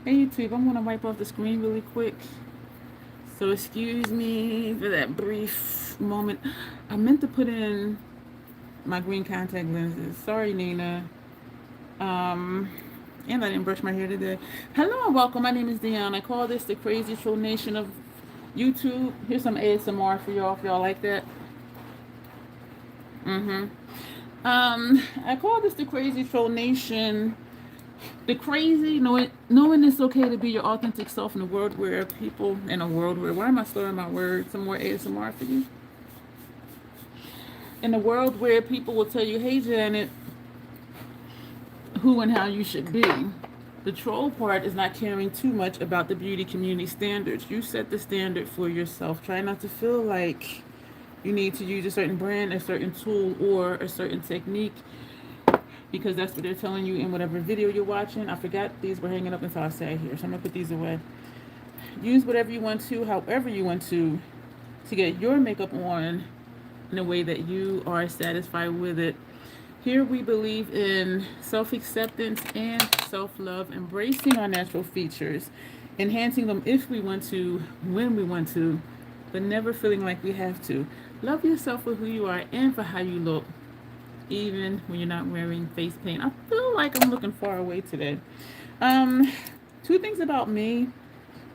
Hey YouTube, I'm gonna wipe off the screen really quick. So excuse me for that brief moment. I meant to put in my green contact lenses. Sorry, Nina. Um, and I didn't brush my hair today. Hello and welcome. My name is Dion. I call this the crazy troll nation of YouTube. Here's some ASMR for y'all if y'all like that. Mm-hmm. I call this the crazy troll nation. The crazy, knowing it's okay to be your authentic self in a world where people, in a world where, why am I slurring my words? Some more ASMR for you. In a world where people will tell you, hey Janet, who and how you should be. The troll part is not caring too much about the beauty community standards. You set the standard for yourself. Try not to feel like you need to use a certain brand, a certain tool, or a certain technique because that's what they're telling you in whatever video you're watching. I forgot these were hanging up until I sat here, so I'm gonna put these away. Use whatever you want to, however you want to get your makeup on in a way that you are satisfied with it. Here we believe in self-acceptance and self-love, embracing our natural features, enhancing them if we want to, when we want to, but never feeling like we have to. Love yourself for who you are and for how you look, even when you're not wearing face paint. I feel like I'm looking far away today. Um, Two things about me.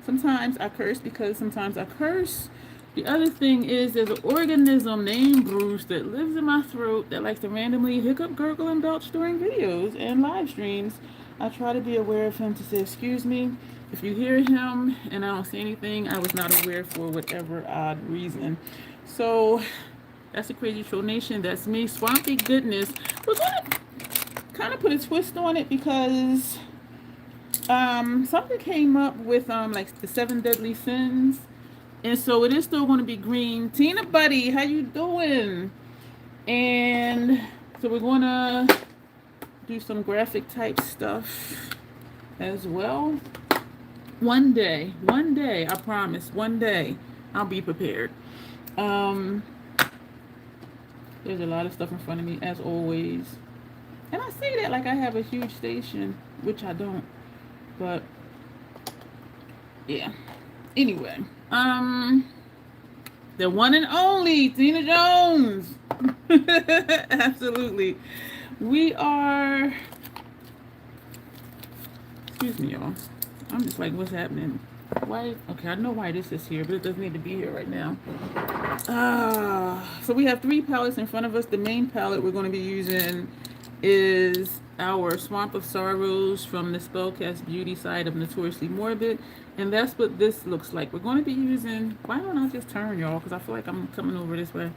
Sometimes I curse because sometimes I curse. The other thing is there's an organism named Bruce that lives in my throat that likes to randomly hiccup, gurgle, and belch during videos and live streams. I try to be aware of him to say, excuse me. If you hear him and I don't say anything, I was not aware for whatever odd reason. So that's a crazy troll nation. That's me. Swampy goodness. We're gonna kind of put a twist on it because something came up with like the seven deadly sins, and so it is still going to be green. Tina buddy, how you doing? And so we're going to do some graphic type stuff as well. One day, I promise, one day I'll be prepared. um there's a lot of stuff in front of me as always, and I say that like I have a huge station, which I don't, but yeah. Anyway, the one and only Tina Jones. Absolutely. We are. Excuse me, y'all. I'm just like, what's happening? Why? Okay, I know why this is here, but it doesn't need to be here right now. So we have three palettes in front of us. The main palette we're going to be using is our Swamp of Sorrows from the Spellcast Beauty side of Notoriously Morbid. And that's what this looks like. We're going to be using, why don't I just turn, y'all? Because I feel like I'm coming over this way.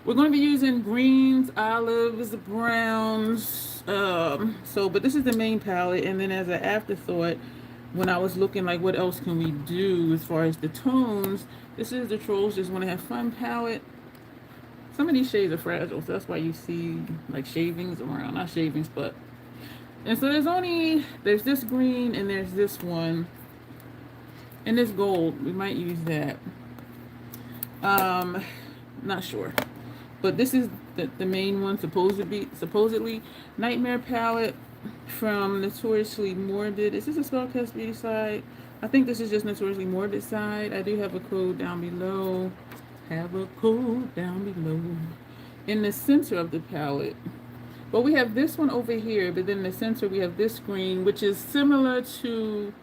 We're going to be using greens, olives, browns. But this is the main palette. And then as an afterthought, when I was looking like what else can we do as far as the tones, this is the Trolls Just Want to Have Fun palette. Some of these shades are fragile, so that's why you see like shavings around. Not shavings, but. And so there's this green and there's this one. And this gold, we might use that. Not sure. But this is the main one, supposedly. Nightmare palette from Notoriously Morbid. Is this a Spellcast Beauty side? I think this is just Notoriously Morbid side. I do have a code down below. In the center of the palette. But we have this one over here, but then in the center we have this green, which is similar to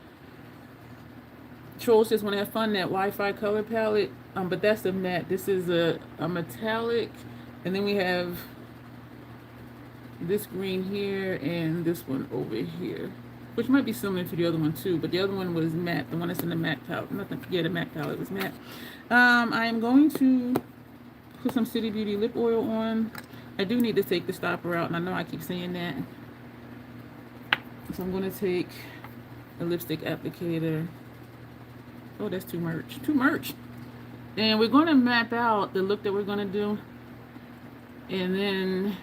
Trolls Just Want to Have Fun, that Wi-Fi color palette. But that's a matte. This is a metallic. And then we have this green here and this one over here, which might be similar to the other one too, but the other one was matte. The one that's in the matte palette, the matte palette was matte. I am going to put some City Beauty lip oil on. I do need to take the stopper out, and I know I keep saying that. So I'm going to take a lipstick applicator. Oh, that's too much. And we're going to map out the look that we're going to do. And then,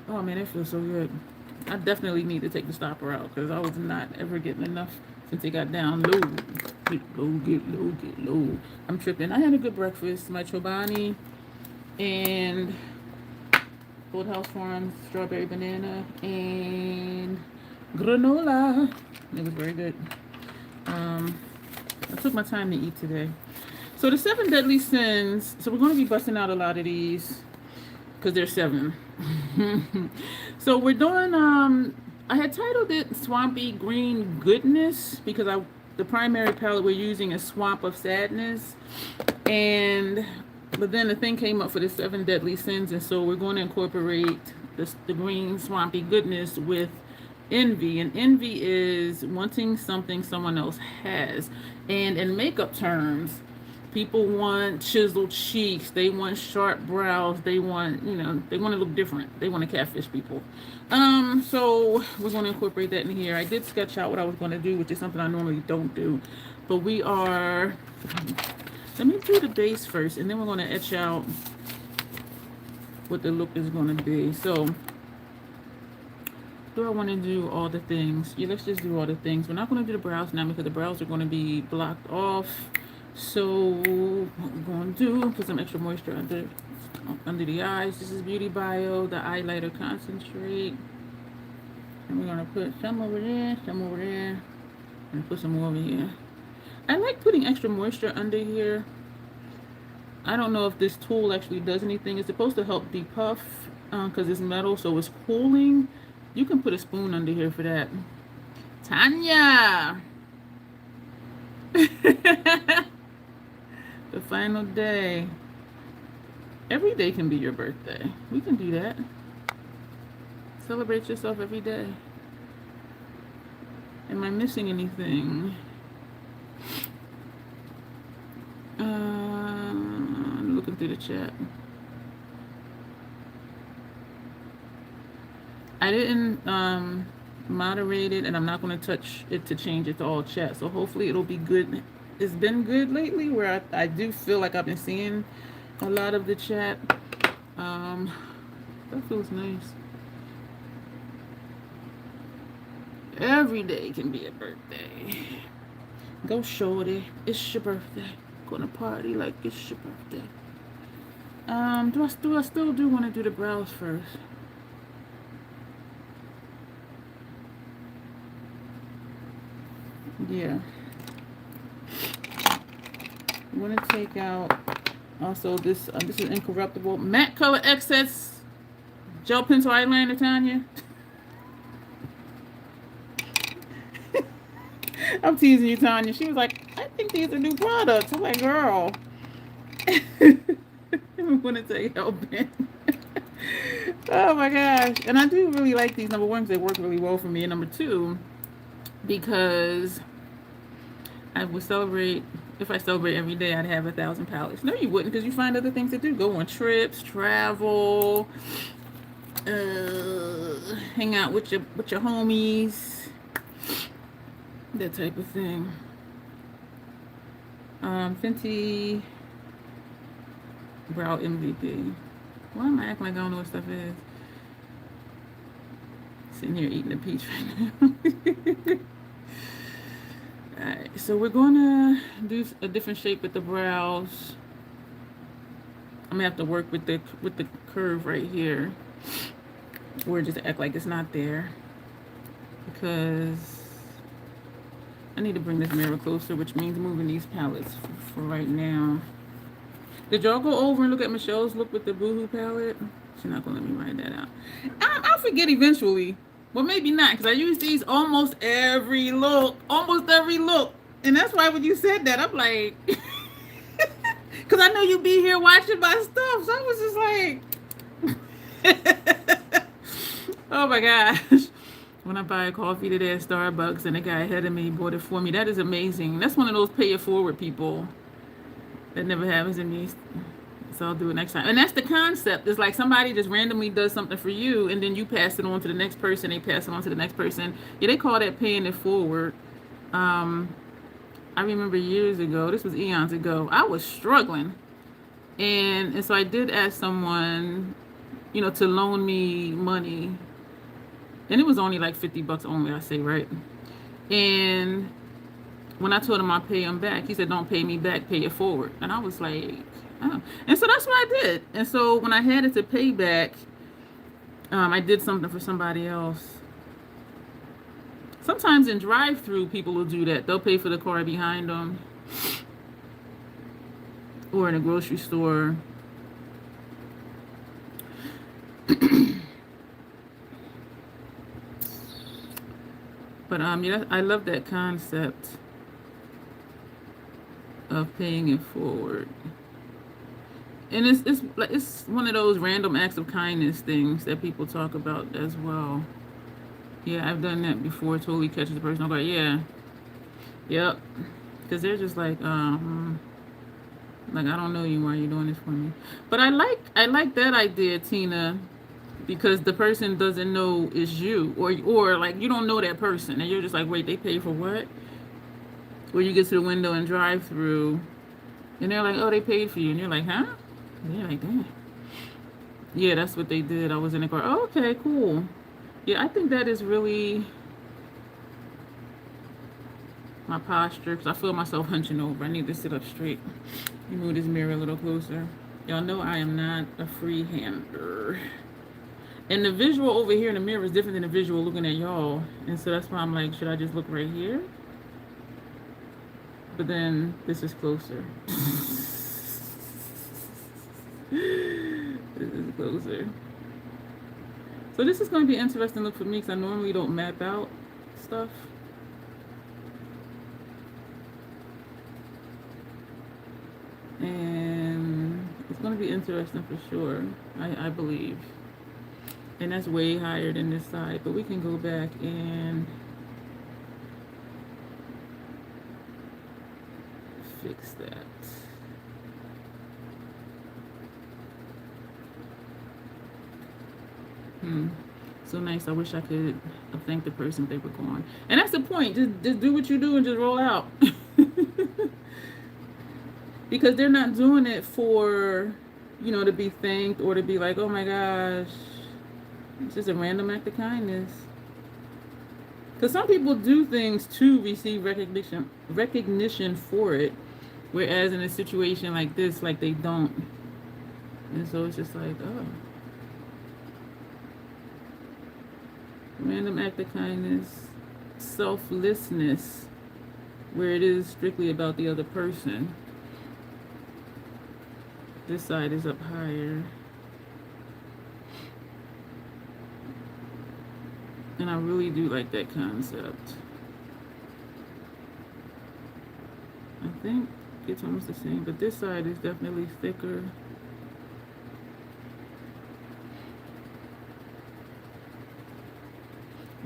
oh man, that feels so good. I definitely need to take the stopper out because I was not ever getting enough since it got down low. Get low. I'm tripping. I had a good breakfast. My chobani and Old House Farms strawberry banana and granola. It was very good. I took my time to eat today. So the 7 deadly sins. So we're going to be busting out a lot of these because there's 7. So we're doing. I had titled it Swampy Green Goodness because the primary palette we're using is Swamp of Sadness, but then the thing came up for the 7 deadly sins, and so we're going to incorporate the green swampy goodness with envy. And envy is wanting something someone else has. And in makeup terms, people want chiseled cheeks, they want sharp brows, they want to look different, they want to catfish people. So we're going to incorporate that in here. I did sketch out what I was going to do, which is something I normally don't do, but let me do the base first, and then we're going to etch out what the look is going to be. So do I want to do all the things? Yeah, let's just do all the things. We're not going to do the brows now because the brows are going to be blocked off. So what we're going to do, put some extra moisture under the eyes. This is Beauty Bio, the highlighter concentrate. And we're going to put some over there, and put some more over here. I like putting extra moisture under here. I don't know if this tool actually does anything. It's supposed to help depuff because it's metal, so it's cooling. You can put a spoon under here for that. Tanya! The final day. Every day can be your birthday. We can do that. Celebrate yourself every day. Am I missing anything? Looking through the chat. I didn't moderate it, and I'm not going to touch it to change it to all chat. So hopefully it'll be good. It's been good lately where I do feel like I've been seeing a lot of the chat. That feels nice. Every day can be a birthday. Go shorty. It's your birthday. Gonna party like it's your birthday. Do I still do want to do the brows first? Yeah. I'm gonna take out also this is Incorruptible matte color excess gel pencil eyeliner, Tanya. I'm teasing you, Tanya. She was like, I think these are new products. I'm like, girl. I'm gonna take help in. Oh my gosh. And I do really like these. Number one, because they work really well for me. And number two, because I would celebrate, if I celebrate every day, I'd have 1,000 palettes. No, you wouldn't, because you find other things to do. Go on trips, travel, hang out with your homies, that type of thing. Fenty Brow MVP. Why am I acting like I don't know what stuff is? Sitting here eating a peach right now. Alright, so we're gonna do a different shape with the brows. I'm gonna have to work with the curve right here, or just act like it's not there, because I need to bring this mirror closer, which means moving these palettes for right now. Did y'all go over and look at Michelle's look with the Boohoo palette? She's not gonna let me write that out. I'll forget eventually. Well, maybe not, because I use these almost every look. And that's why when you said that, I'm like, because I know you be here watching my stuff. So I was just like, oh my gosh. When I buy a coffee today at Starbucks and the guy ahead of me bought it for me, that is amazing. That's one of those pay it forward people. That never happens in me. So I'll do it next time. And that's the concept. It's like somebody just randomly does something for you, and then you pass it on to the next person. They pass it on to the next person. Yeah, they call that paying it forward. I remember years ago, this was eons ago, I was struggling. And so I did ask someone, to loan me money. And it was only like $50 only, I say, right? And when I told him I'll pay him back, he said, don't pay me back, pay it forward. And I was like, oh. And so that's what I did. And so when I had it to pay back, I did something for somebody else. Sometimes in drive-through, people will do that. They'll pay for the car behind them, or in a grocery store. But yeah, I love that concept of paying it forward. And it's one of those random acts of kindness things that people talk about as well. Yeah, I've done that before. Totally catches the person. I'm like, yeah, yep, because they're just like I don't know you. Why are you doing this for me? But I like that idea, Tina, because the person doesn't know it's you, or like you don't know that person, and you're just like, wait, they pay for what? Where you get to the window and drive through, and they're like, oh, they paid for you, and you're like, huh? And you're like, damn. Yeah, that's what they did. I was in the car. Oh, okay, cool. Yeah, I think that is really my posture, because I feel myself hunching over. I need to sit up straight. Let me move this mirror a little closer. Y'all know I am not a free-hander. And the visual over here in the mirror is different than the visual looking at y'all. And so that's why I'm like, should I just look right here? But then this is closer. This is closer. So this is going to be an interesting look for me, because I normally don't map out stuff. And it's going to be interesting for sure, I believe. And that's way higher than this side, but we can go back and fix that. So nice. I wish I could thank the person if they were gone. And that's the point. Just do what you do and just roll out. Because they're not doing it for, to be thanked or to be like, oh my gosh. It's just a random act of kindness. Because some people do things to receive recognition for it. Whereas in a situation like this, like they don't. And so it's just like, oh. Random act of kindness. Selflessness. Where it is strictly about the other person. This side is up higher. And I really do like that concept. I think it's almost the same, but this side is definitely thicker.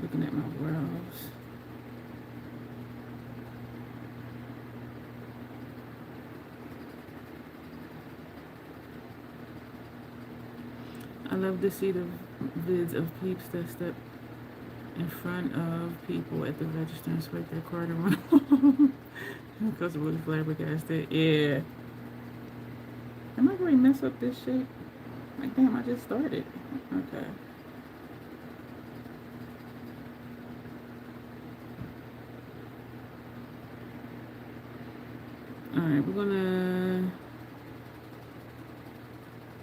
Looking at my brows. I love to see the vids of peeps that step in front of people at the register and swipe their card and run home. Customer was flabbergasted. Yeah. Am I going to mess up this shape? Like, damn, I just started. Okay. Alright, we're gonna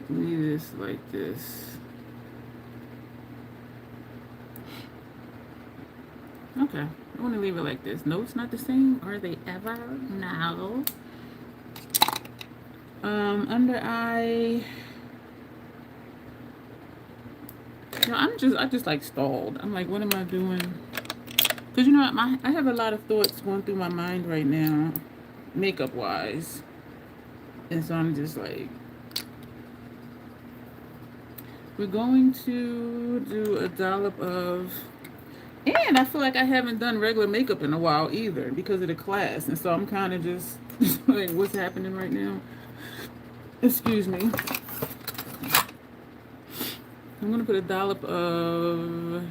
leave this like this. Okay, I want to leave it like this. No, it's not the same. Are they ever? No. Under eye. No, I just like stalled. I'm like, what am I doing? Because I have a lot of thoughts going through my mind right now, makeup wise. And so I'm just like, we're going to do a dollop of, and I feel like I haven't done regular makeup in a while either because of the class. And so I'm kind of just like, what's happening right now? Excuse me. I'm going to put a dollop of,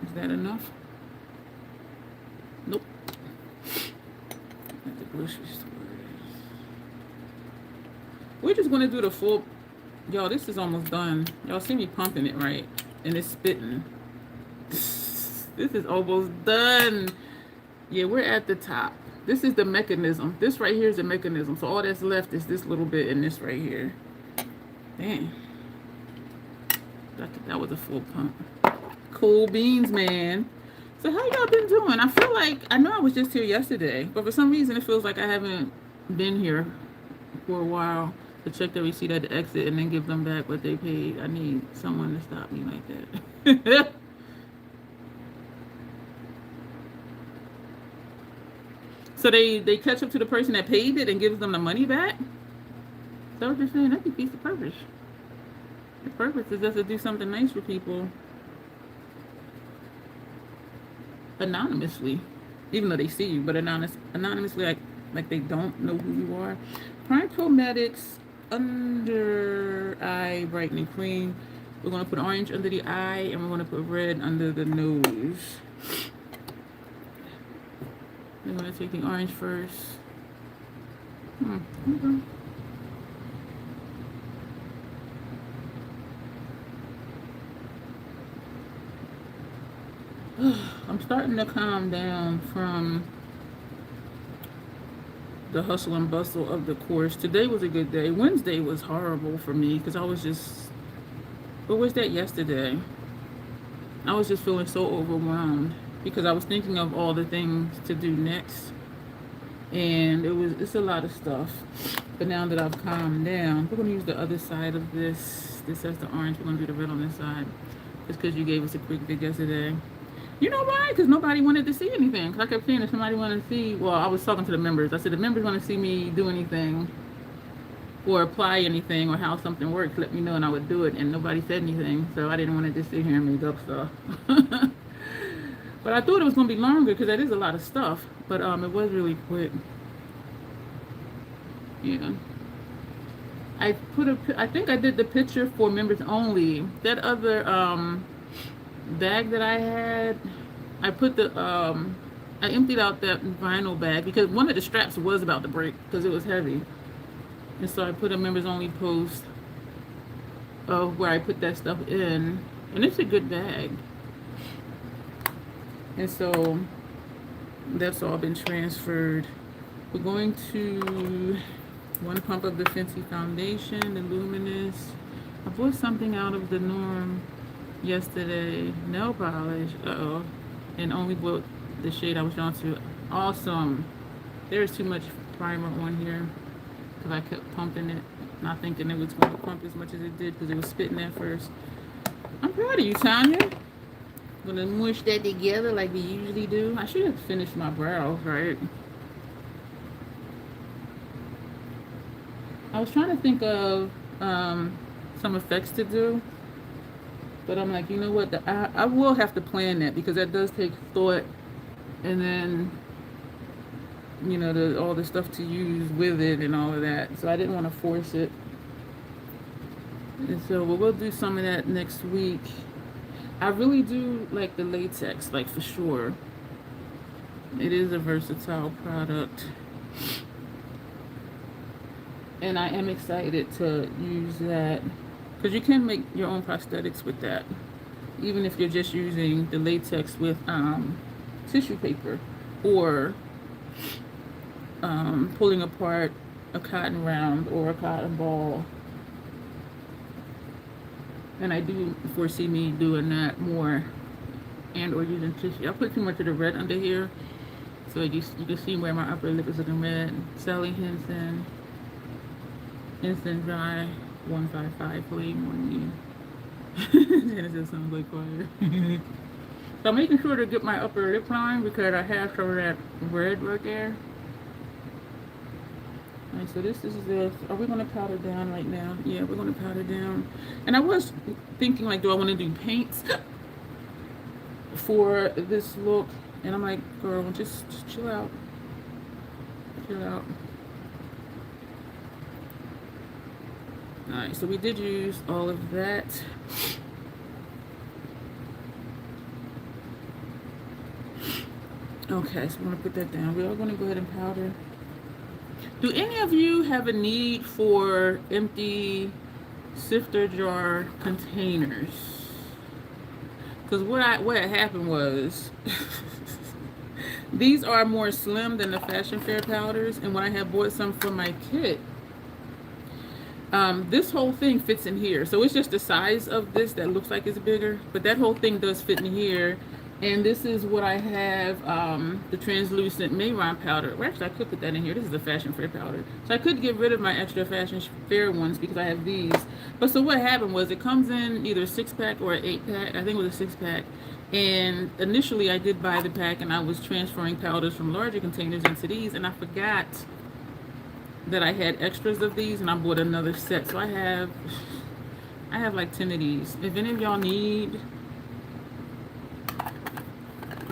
is that enough? Nope. At the grocery store. We're just going to do the full, y'all, this is almost done. Y'all see me pumping it, right? And it's spitting. This is almost done. Yeah, we're at the top. This is the mechanism. This right here is the mechanism. So all that's left is this little bit and this right here. Dang. That was a full pump. Cool beans, man. So how y'all been doing? I feel like I know I was just here yesterday, but for some reason it feels like I haven't been here for a while to check the receipt at the exit and then give them back what they paid. I need someone to stop me like that. So they catch up to the person that paid it and gives them the money back? So what you're saying, that defeats the purpose. The purpose is just to do something nice for people anonymously, even though they see you, but anonymously, like they don't know who you are. Prime Cosmetics under eye brightening cream. We're gonna put orange under the eye, and we're gonna put red under the nose. I'm gonna take the orange first. Okay. I'm starting to calm down from the hustle and bustle of the course. Today was a good day. Wednesday was horrible for me because I was just, what was that yesterday? I was just feeling so overwhelmed because I was thinking of all the things to do next, and it's a lot of stuff. But now that I've calmed down, we're gonna use the other side of this. This has the orange. We're gonna do the red on this side. Just because you gave us a quick vid yesterday. You know why? Because nobody wanted to see anything. Because I kept saying if somebody wanted to see, well, I was talking to the members. I said, the members want to see me do anything or apply anything or how something works, let me know and I would do it. And nobody said anything. So I didn't want to just sit here and make up stuff. But I thought it was going to be longer because that is a lot of stuff. But it was really quick. Yeah. I think I did the picture for members only. That other bag that I had, I put I emptied out that vinyl bag because one of the straps was about to break because it was heavy, and so I put a members only post of where I put that stuff in, and it's a good bag, and so that's all been transferred. We're going to one pump of the Fenty foundation, the luminous. I bought something out of the norm yesterday, nail polish, and only bought the shade I was drawn to. Awesome. There's too much primer on here because I kept pumping it, not thinking it was going to pump as much as it did because it was spitting at first. I'm proud of you, Tanya. I'm gonna mush that together like we usually do. I should have finished my brows, right? I was trying to think of some effects to do, but I'm like, you know what? I will have to plan that because that does take thought, and then, you know, all the stuff to use with it and all of that. So I didn't want to force it. And so we'll do some of that next week. I really do like the latex, like for sure. It is a versatile product. And I am excited to use that. Because you can make your own prosthetics with that, even if you're just using the latex with tissue paper or pulling apart a cotton round or a cotton ball. And I do foresee me doing that more, and or using tissue. I put too much of the red under here, so you can see where my upper lip is looking red. Sally Henson, Instant Dry. 155 flame on you. Genesis sounds like fire. So I'm making sure to get my upper lip line because I have some of that red right there. Alright, so this is this. Are we going to powder down right now? Yeah, we're going to powder down. And I was thinking, like, do I want to do paints for this look? And I'm like, girl, just chill out. Chill out. Alright, so we did use all of that. Okay, so I'm going to put that down. We are going to go ahead and powder. Do any of you have a need for empty sifter jar containers? Because what happened was, these are more slim than the Fashion Fair powders, and when I had bought some for my kit, This whole thing fits in here. So it's just the size of this that looks like it's bigger, but that whole thing does fit in here. And this is what I have, the translucent Mayron powder. Well, actually, I could put that in here. This is the Fashion Fair powder. So I could get rid of my extra Fashion Fair ones because I have these. But so what happened was it comes in either a 6-pack or an 8-pack. I think it was a 6-pack. And initially I did buy the pack and I was transferring powders from larger containers into these, and I forgot that I had extras of these and I bought another set. So I have like 10 of these. If any of y'all need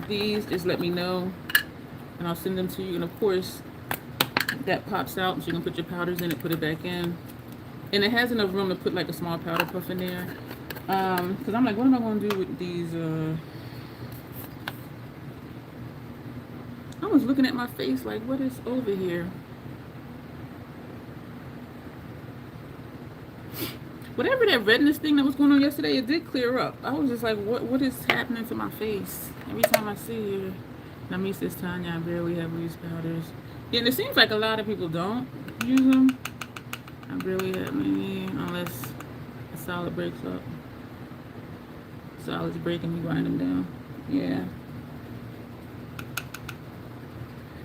these, just let me know and I'll send them to you. And of course that pops out so you can put your powders in it, put it back in. And it has enough room to put like a small powder puff in there. Because I'm like, what am I going to do with these? I was looking at my face like, what is over here? Whatever that redness thing that was going on yesterday, it did clear up. I was just like, what is happening to my face? Every time I see her. Now, me says Tanya, I barely have used powders. Yeah, and it seems like a lot of people don't use them. I barely have many, unless a solid breaks up. Solids break and we grind them down. Yeah.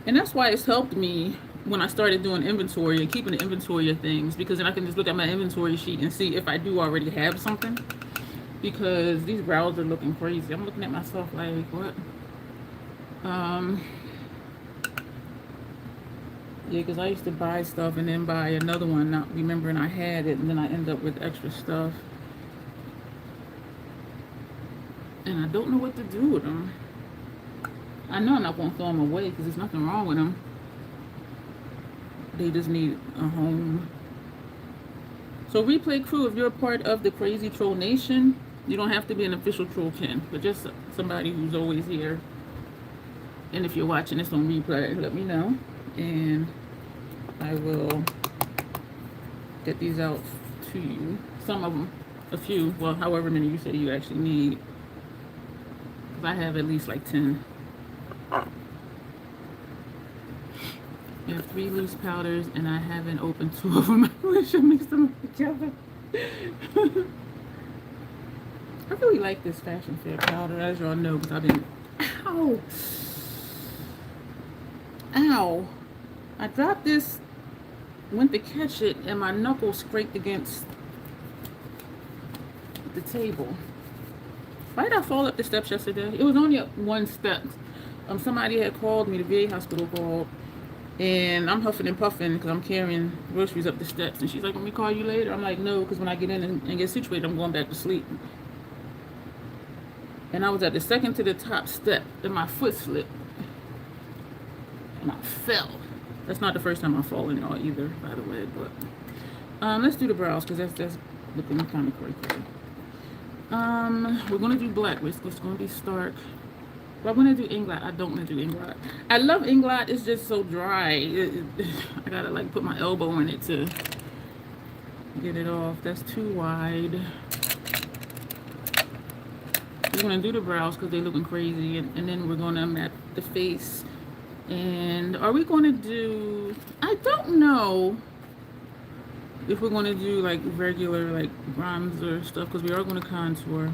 And that's why it's helped me when I started doing inventory and keeping the inventory of things, because then I can just look at my inventory sheet and see if I do already have something. Because these brows are looking crazy. I'm looking at myself like, what? Yeah, because I used to buy stuff and then buy another one, not remembering I had it, and then I end up with extra stuff. And I don't know what to do with them. I know I'm not going to throw them away because there's nothing wrong with them. They just need a home. So replay crew, if you're a part of the Crazy Troll Nation, you don't have to be an official Trollkin, but just somebody who's always here. And if you're watching this on replay, let me know. And I will get these out to you. Some of them, a few, well, however many you say you actually need. Because I have at least like 10. I have 3 loose powders and I haven't opened 2 of them. I wish I mixed them together. I really like this Fashion Fair powder, as y'all know, because I've been... Ow! Ow! I dropped this, went to catch it, and my knuckle scraped against the table. Why did I fall up the steps yesterday? It was only up 1 step. Somebody had called me, the VA hospital called, and I'm huffing and puffing because I'm carrying groceries up the steps. And she's like, "Let me call you later." I'm like, "No," because when I get in and get situated, I'm going back to sleep. And I was at the second to the top step, and my foot slipped, and I fell. That's not the first time I've fallen y'all either, by the way. But let's do the brows because that's looking kind of crazy. We're gonna do black. It's gonna be stark. But I want to do Inglot. I don't want to do Inglot. I love Inglot. It's just so dry. I gotta like put my elbow in it to get it off. That's too wide. We're gonna do the brows because they're looking crazy, and then we're gonna map the face. And are we gonna do? I don't know if we're gonna do like regular like bronzer stuff because we are gonna contour.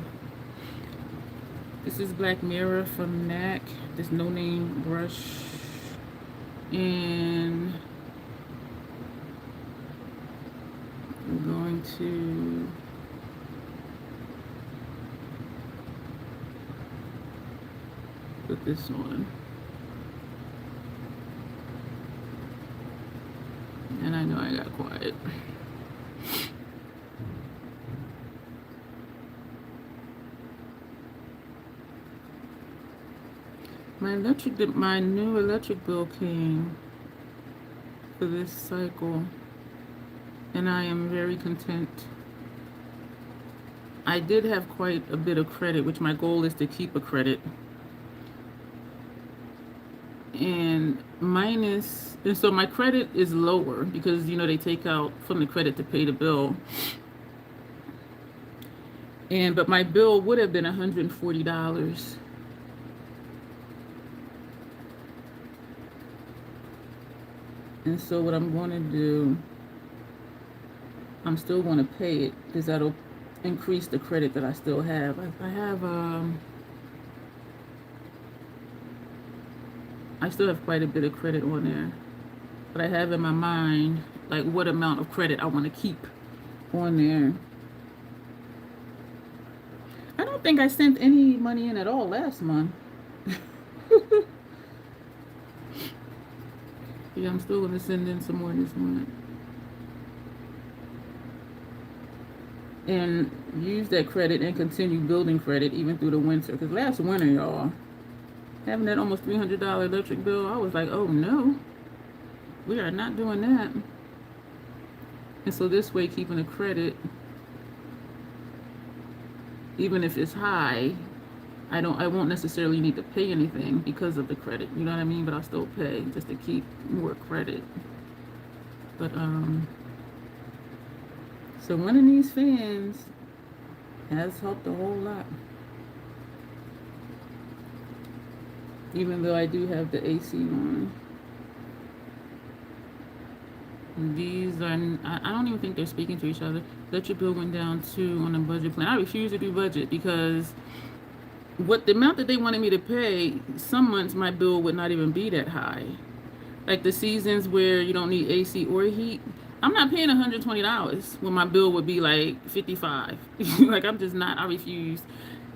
This is Black Mirror from MAC, this no-name brush, and I'm going to put this on, and I know I got quiet. My new electric bill came for this cycle, and I am very content. I did have quite a bit of credit, which my goal is to keep a credit. And so my credit is lower because, you know, they take out from the credit to pay the bill. But my bill would have been $140. And so what I'm going to do I'm still going to pay it because that'll increase the credit that I still have. I still have quite a bit of credit on there, but I have in my mind like what amount of credit I want to keep on there. I don't think I sent any money in at all last month. Yeah, I'm still going to send in some more this month. And use that credit and continue building credit even through the winter. Because last winter, y'all, having that almost $300 electric bill, I was like, oh no, we are not doing that. And so this way, keeping the credit, even if it's high, I won't necessarily need to pay anything because of the credit. You know what I mean? But I'll still pay just to keep more credit. But so one of these fans has helped a whole lot. Even though I do have the AC on. These are, I don't even think they're speaking to each other. Electric bill went down too on a budget plan. I refuse to do budget because what the amount that they wanted me to pay, some months my bill would not even be that high. Like the seasons where you don't need AC or heat, I'm not paying $120 when my bill would be like $55. Like I'm just not, I refused.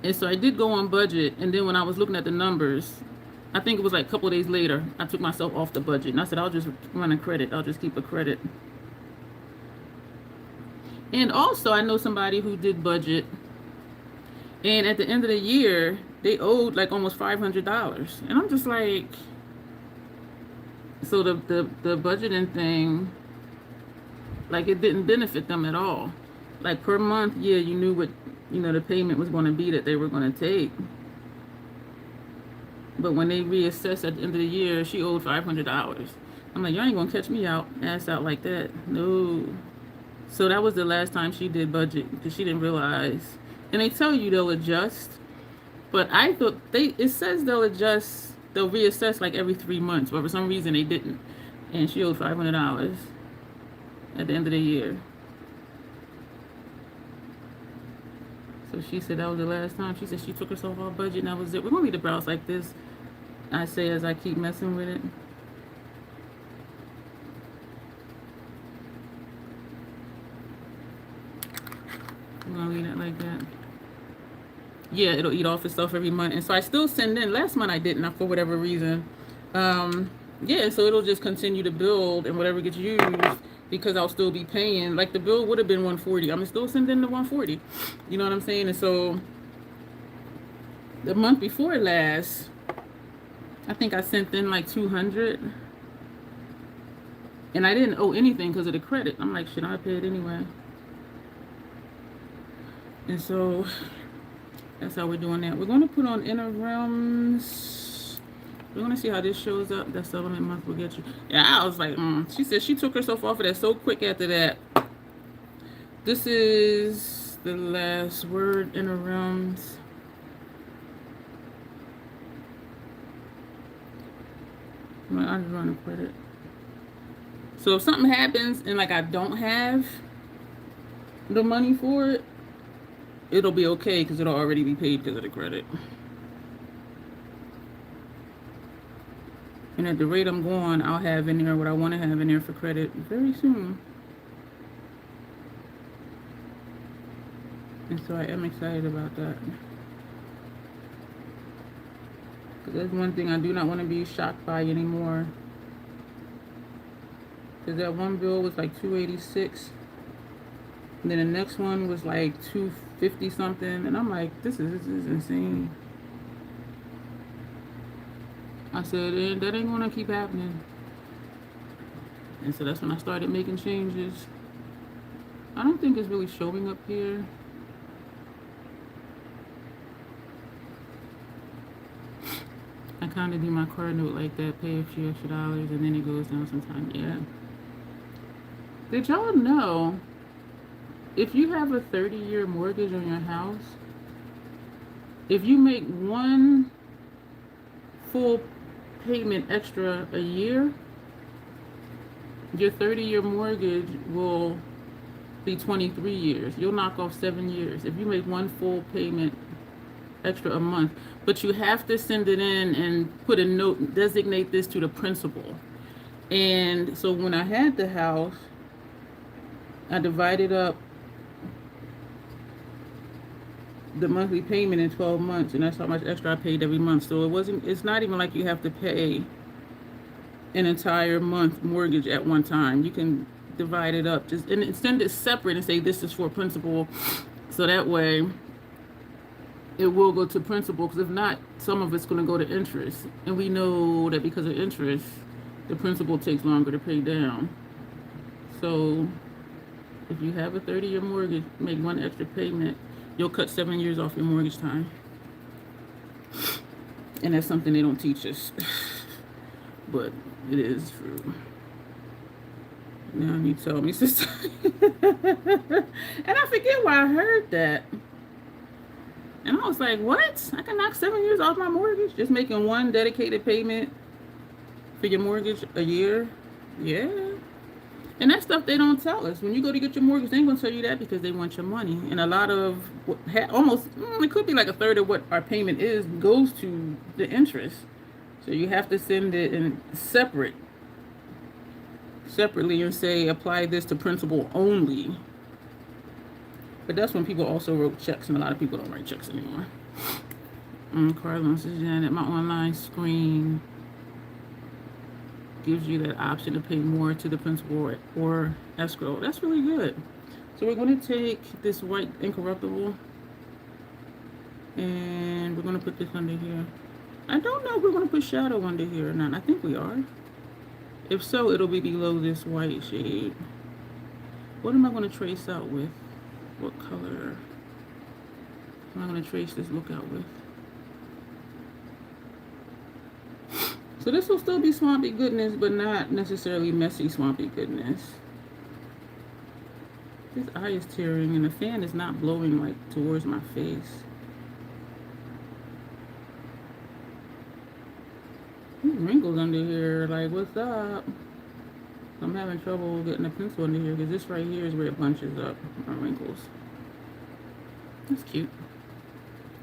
And so I did go on budget, and then when I was looking at the numbers, I think it was like a couple of days later, I took myself off the budget and I said, I'll just run a credit. I'll just keep a credit. And also I know somebody who did budget, and at the end of the year, they owed like almost $500. And I'm just like, so the budgeting thing, like it didn't benefit them at all. Like per month, yeah, you knew what, the payment was going to be that they were going to take. But when they reassessed at the end of the year, she owed $500. I'm like, y'all ain't going to catch me ass out like that. No. So that was the last time she did budget because she didn't realize. And they tell you they'll adjust. But I thought it says they'll reassess like every 3 months. But for some reason they didn't. And she owed $500 at the end of the year. So she said that was the last time. She said she took herself off budget and that was it. We're going to need to browse like this, I say, as I keep messing with it. I'm going to leave it like that. Yeah, it'll eat off itself every month. And so I still send in. Last month I didn't, for whatever reason. Yeah, so it'll just continue to build, and whatever gets used, because I'll still be paying. Like the bill would have been $140. I'm still sending the $140. You know what I'm saying? And so the month before last, I think I sent in like $200, and I didn't owe anything because of the credit. I'm like, shit, I pay it anyway. And so that's how we're doing that. We're going to put on inner realms. We're going to see how this shows up. That settlement month will get you. Yeah, I was like, She said she took herself off of that so quick after that. This is the last word, inner realms. I just run a credit. So if something happens and like I don't have the money for it, it'll be okay because it'll already be paid because of the credit. And at the rate I'm going, I'll have in there what I want to have in there for credit very soon. And so I am excited about that. Because that's one thing I do not want to be shocked by anymore. Because that one bill was like $286. And then the next one was like $250 something. And I'm like, this is insane. I said, that ain't gonna keep happening. And so that's when I started making changes. I don't think it's really showing up here. I kind of do my card note like that, pay a few extra dollars, and then it goes down sometimes. Yeah. Did y'all know if you have a 30-year mortgage on your house, if you make one full payment extra a year, your 30-year mortgage will be 23 years. You'll knock off 7 years if you make one full payment extra a month. But you have to send it in and put a note, designate this to the principal. And so when I had the house, I divided up the monthly payment in 12 months, and that's how much extra I paid every month. So it's not even like you have to pay an entire month mortgage at one time. You can divide it up, just and send it separate and say this is for principal, so that way it will go to principal, because if not, some of it's going to go to interest, and we know that because of interest, the principal takes longer to pay down. So if you have a 30-year mortgage, make one extra payment, you'll cut 7 years off your mortgage time. And that's something they don't teach us. But it is true. Now you tell me, sister. And I forget why I heard that. And I was like, what? I can knock 7 years off my mortgage? Just making one dedicated payment for your mortgage a year? Yeah. And that's stuff they don't tell us. When you go to get your mortgage, they ain't going to tell you that because they want your money. And a lot of, almost, it could be like a third of what our payment is, goes to the interest. So you have to send it in separately and say, apply this to principal only. But that's when people also wrote checks, and a lot of people don't write checks anymore. Carlos is Janet. My online screen gives you that option to pay more to the principal or escrow. That's really good. So we're going to take this white incorruptible and we're going to put this under here. I don't know if we're going to put shadow under here or not. I think we are. If so, it'll be below this white shade. What am I going to trace out with? What color am I going to trace this look out with? So this will still be swampy goodness, but not necessarily messy swampy goodness. This eye is tearing and the fan is not blowing like towards my face. These wrinkles under here, like what's up? I'm having trouble getting a pencil under here because this right here is where it bunches up, my wrinkles. That's cute.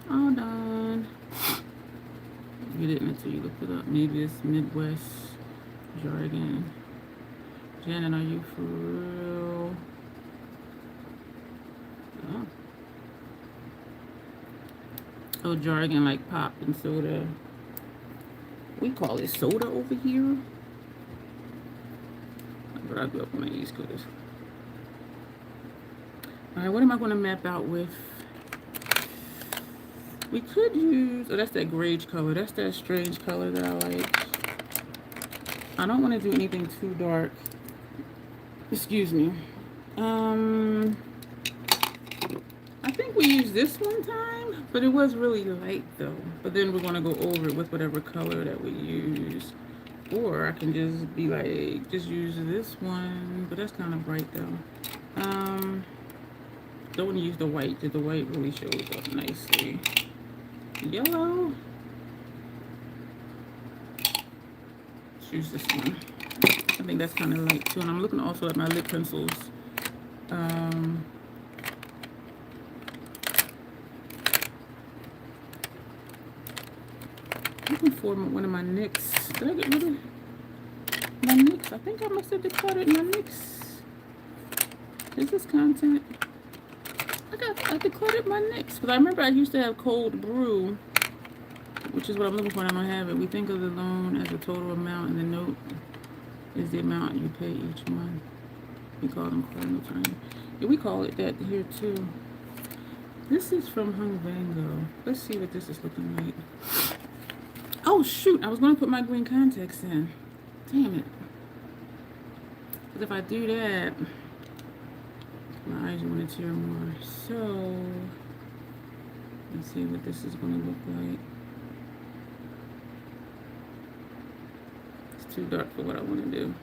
All done. You didn't until you looked it up. Maybe it's Midwest jargon. Janet, are you for real? Oh. Oh, jargon like pop and soda. We call it soda over here. But I grew up on the East Coast. Alright, what am I going to map out with? We could use, oh, that's that greige color. That's that strange color that I like. I don't want to do anything too dark. Excuse me. I think we used this one time, but it was really light though. But then we're going to go over it with whatever color that we use. Or I can just be like, just use this one, but that's kind of bright though. Don't want to use the white, because the white really shows up nicely. Yellow. Let's use this one. I think that's kind of light too. And I'm looking also at my lip pencils. Looking for one of my NYX. Did I get rid of my NYX? I think I must have decluttered my NYX. Is this content? I decluttered my NYX. Because I remember I used to have cold brew, which is what I'm looking for, and I don't have it. We think of the loan as a total amount, and the note is the amount you pay each month. We call them cardinal time. Yeah, we call it that here too. This is from Hung Vango. Let's see what this is looking like. Oh shoot, I was going to put my green contacts in. Damn it. Because if I do that, my eyes are going to tear more. So, let's see what this is going to look like. It's too dark for what I want to do.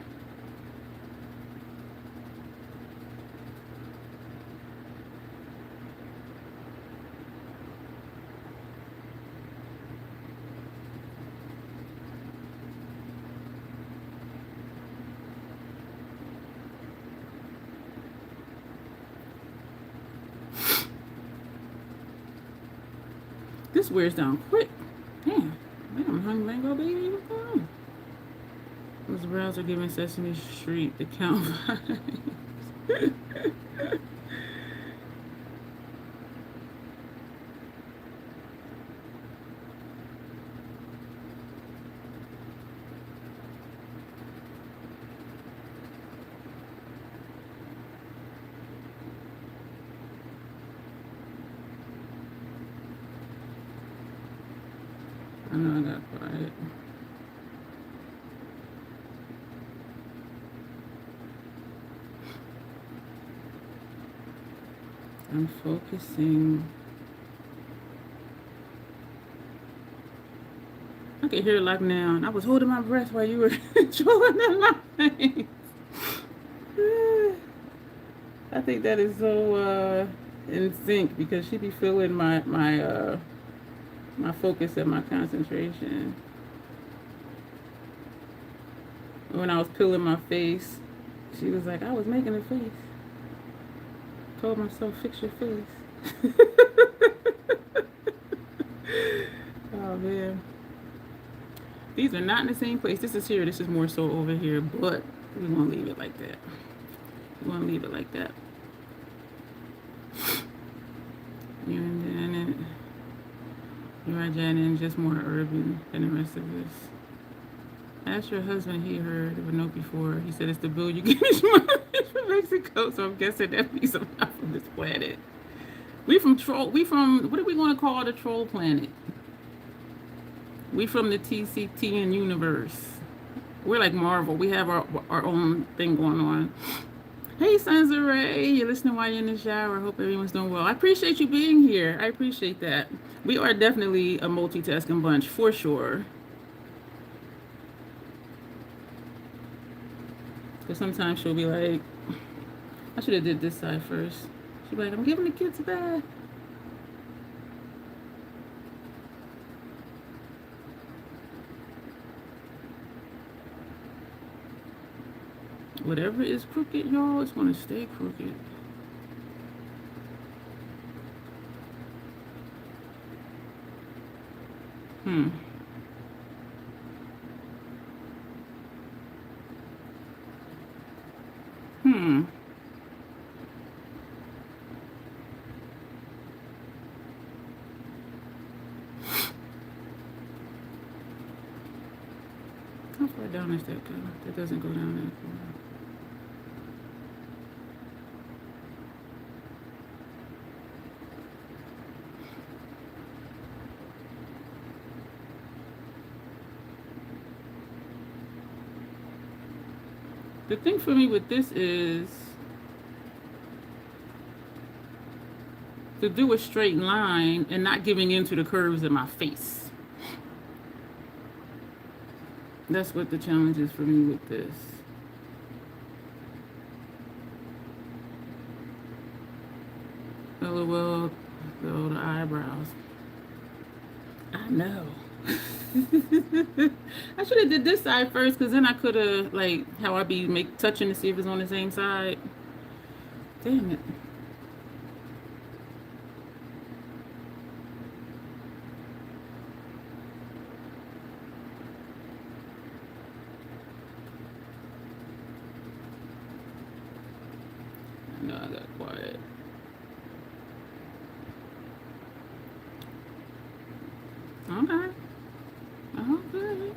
This wears down quick. Damn. I'm hungry mango baby. What's going on? Those brows are giving Sesame Street the count vibes. I know I got quiet. I'm focusing. I can hear it like now. I was holding my breath while you were drawing the line. I think that is so in sync because she be feeling my focus and my concentration. When I was peeling my face, she was like, I was making a face. Told myself, fix your face. Oh man. These are not in the same place. This is here. This is more so over here, but we're gonna leave it like that. We're gonna leave it like that. And then you're right, Janet, just more urban than the rest of us. Ask your husband, he heard of a note before. He said it's the bill you get each month from Mexico, so I'm guessing that means I'm not from this planet. We from, what are we going to call the troll planet? We from the TCTN universe. We're like Marvel. We have our own thing going on. Hey, Sons of Ray, you're listening while you're in the shower. I hope everyone's doing well. I appreciate you being here. I appreciate that. We are definitely a multitasking bunch, for sure. Because sometimes she'll be like, I should have did this side first. She'll be like, I'm giving the kids a bath. Whatever is crooked, y'all, it's going to stay crooked. Hmm. How far down is that go? That doesn't go down that far. The thing for me with this is to do a straight line and not giving into the curves in my face. That's what the challenge is for me with this. LOL, the eyebrows. I know. I should have did this side first, because then I could have, like, how I be touching to see if it's on the same side. Damn it. I know I got quiet. Okay. Okay.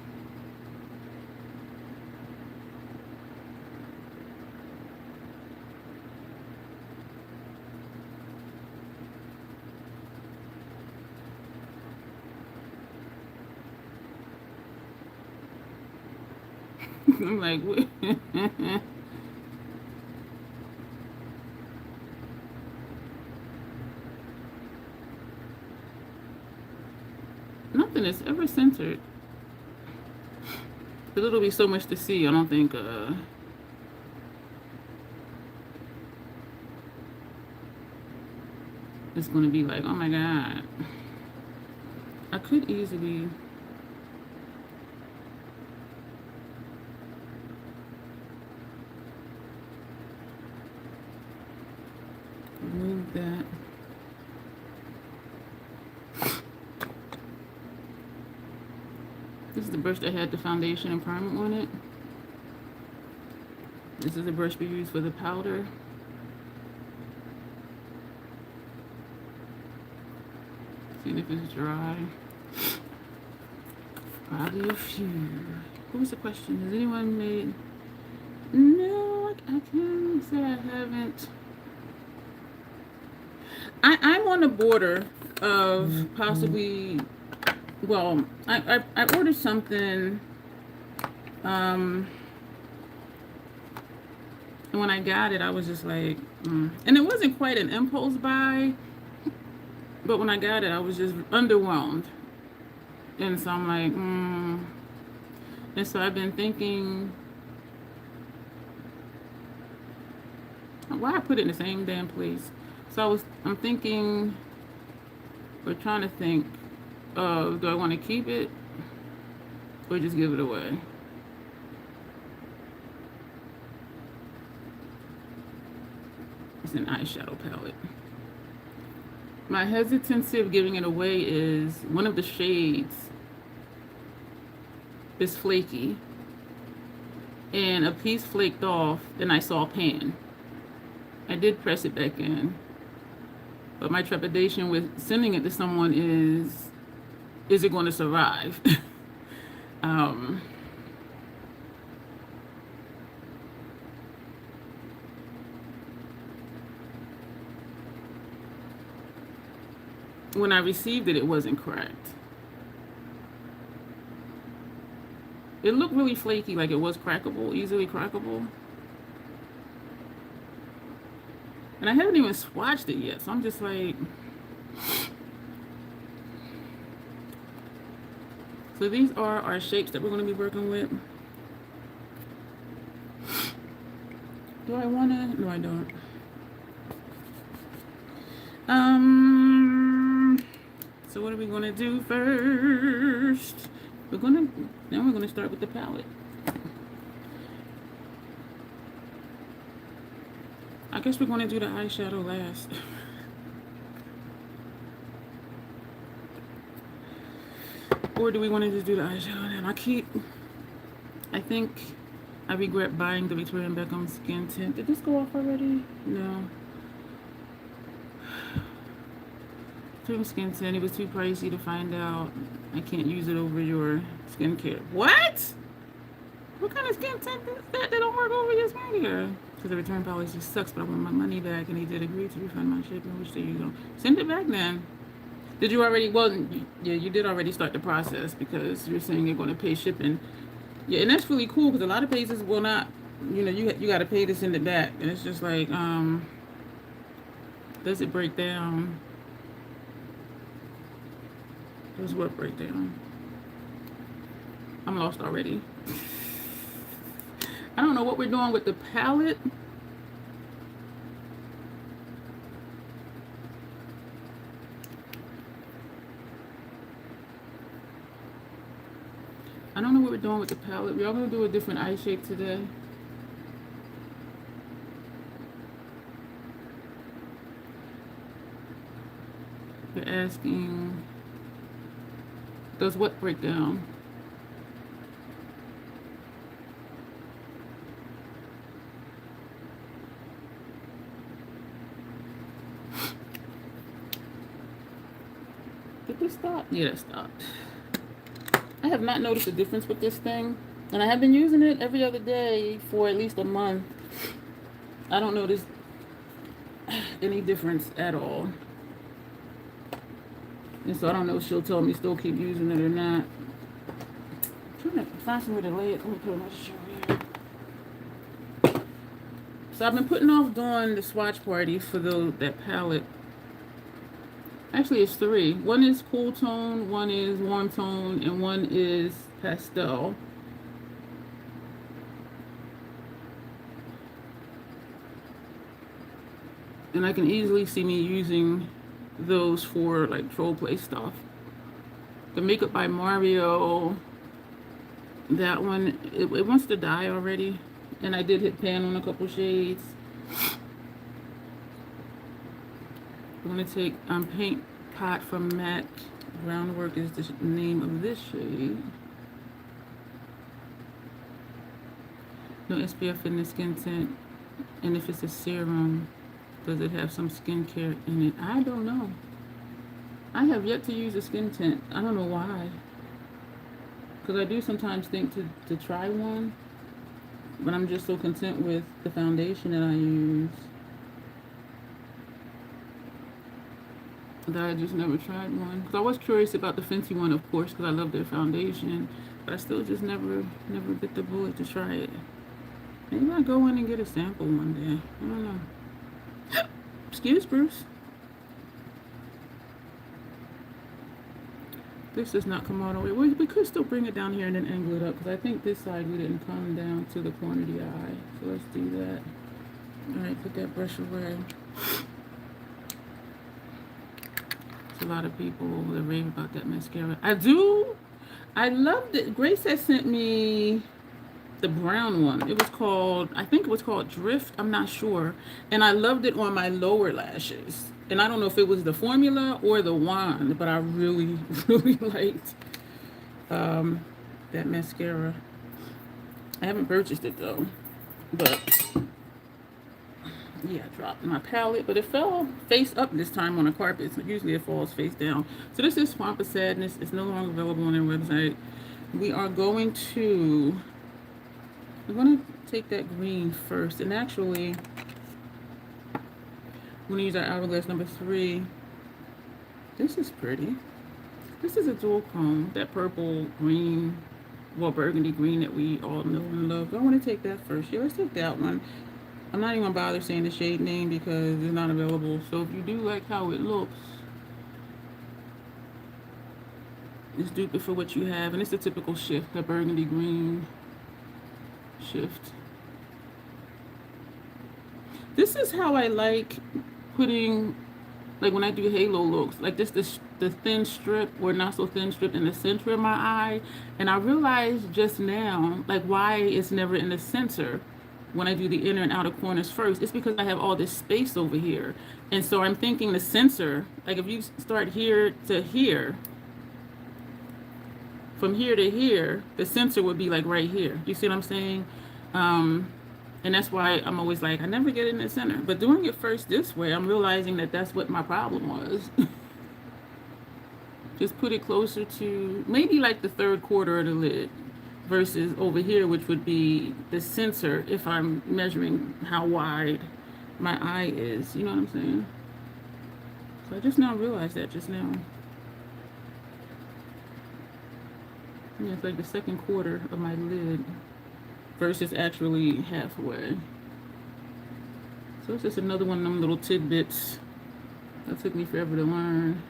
I'm like, nothing is ever centered. Because it'll be so much to see. I don't think it's going to be like, oh my God. I could easily remove that. This is the brush that had the foundation and primer on it. This is the brush we use for the powder. Seeing if it's dry. Probably a few. What was the question? Has anyone made? No, I can't say I haven't. I'm on the border of possibly. Well, I ordered something. And when I got it, I was just like, and it wasn't quite an impulse buy, but when I got it, I was just underwhelmed. And so I'm like, And so I've been thinking, why I put it in the same damn place. So I'm thinking, or trying to think of, do I want to keep it or just give it away? It's an eyeshadow palette. My hesitancy of giving it away is one of the shades is flaky, and a piece flaked off, and I saw pan. I did press it back in, but my trepidation with sending it to someone is it going to survive? When I received it, it wasn't cracked. It looked really flaky, like it was crackable, easily crackable. And I haven't even swatched it yet, so I'm just like... So these are our shapes that we're going to be working with. Do I want to? No, I don't. So what are we going to do first? We're going to start with the palette. I guess we're going to do the eyeshadow last. Or do we want to just do the eyeshadow now? I think I regret buying the Victoria Beckham skin tint. Did this go off already? No. Skin tint. It was too pricey to find out. I can't use it over your skincare. What? What kind of skin tint is that? They don't work over your skincare. Because the return policy sucks, but I want my money back, and he did agree to refund my shipping. Which there you go. Send it back then. Did you already? Well, yeah, you did already start the process because you're saying you're going to pay shipping. Yeah, and that's really cool because a lot of places will not. You know, you got to pay to send it back, and it's just like, does it break down? Does what break down? I'm lost already. I don't know what we're doing with the palette. I don't know what we're doing with the palette. We're all going to do a different eye shape today. They're asking, does what break down? Did this stop? Yeah, that stopped. I have not noticed a difference with this thing, and I have been using it every other day for at least a month. I don't notice any difference at all. And so I don't know if she'll tell me still keep using it or not. I'm trying to find somewhere to lay it. Let me put my shoe here. So I've been putting off doing the swatch party for that palette. Actually, it's three. One is cool tone, one is warm tone, and one is pastel. And I can easily see me using those for like troll play stuff. The Makeup by Mario, that one, it wants to die already. And I did hit pan on a couple shades. I'm going to take Paint Pot from MAC. Groundwork is the name of this shade. No SPF in the skin tint. And if it's a serum, does it have some skincare in it? I don't know. I have yet to use a skin tint. I don't know why. Because I do sometimes think to try one, but I'm just so content with the foundation that I use that I just never tried one. Because I was curious about the Fenty one, of course, because I love their foundation, but I still just never bit the bullet to try it. Maybe I'll go in and get a sample one day. I don't know. Excuse Bruce. This does not come all the way. We could still bring it down here and then angle it up, because I think this side we didn't come down to the corner of the eye. So let's do that. Alright, put that brush away. There's a lot of people that rave about that mascara. I do. I loved it. Grace had sent me the brown one. It was called, I think it was called Drift. I'm not sure. And I loved it on my lower lashes. And I don't know if it was the formula or the wand, but I really, really liked that mascara. I haven't purchased it though. But yeah, I dropped my palette, but it fell face up this time on a carpet. So usually it falls face down. So this is Swamp of Sadness. It's no longer available on their website. We are going to, I'm going to take that green first. And actually, I'm going to use our hourglass number 3. This is pretty. This is a dual comb. That purple green, well, burgundy green that we all know and love. I want to take that first. Yeah, let's take that one. I'm not even going to bother saying the shade name because it's not available. So if you do like how it looks, just dupe it for what you have. And it's a typical shift, the burgundy green shift. This is how I like putting, like when I do halo looks, like this the thin strip or not so thin strip in the center of my eye. And I realized just now, like why it's never in the center when I do the inner and outer corners first. It's because I have all this space over here. And so I'm thinking the sensor, like if you start here to here, from here to here, the sensor would be like right here. You see what I'm saying? And that's why I'm always like, I never get in the center. But doing it first this way, I'm realizing that that's what my problem was. Just put it closer to maybe like the third quarter of the lid versus over here, which would be the sensor if I'm measuring how wide my eye is. You know what I'm saying? So I just now realized that just now. Yeah, it's like the second quarter of my lid versus actually halfway. So it's just another one of them little tidbits that took me forever to learn.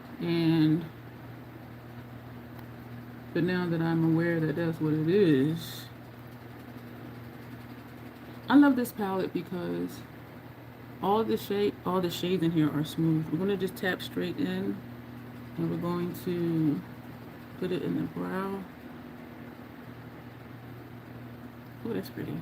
But now that I'm aware that that's what it is, I love this palette because all the shades in here are smooth. We're gonna just tap straight in, and we're going to put it in the brow. Oh, that's pretty.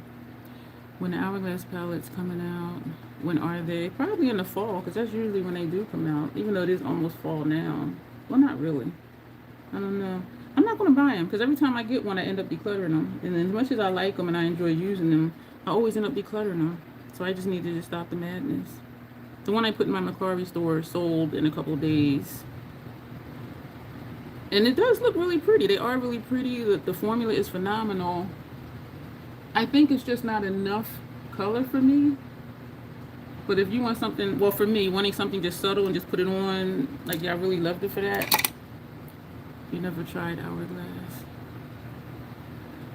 When the Hourglass palette's coming out, when are they? Probably in the fall, because that's usually when they do come out, even though it is almost fall now. Well, not really. I don't know. I'm not going to buy them, because every time I get one, I end up decluttering them. And as much as I like them and I enjoy using them, I always end up decluttering them. So I just need to just stop the madness. The one I put in my Macquarie store sold in a couple of days. And it does look really pretty. They are really pretty. The formula is phenomenal. I think it's just not enough color for me. But if you want something, well, for me, wanting something just subtle and just put it on, like, yeah, I really loved it for that. You never tried Hourglass.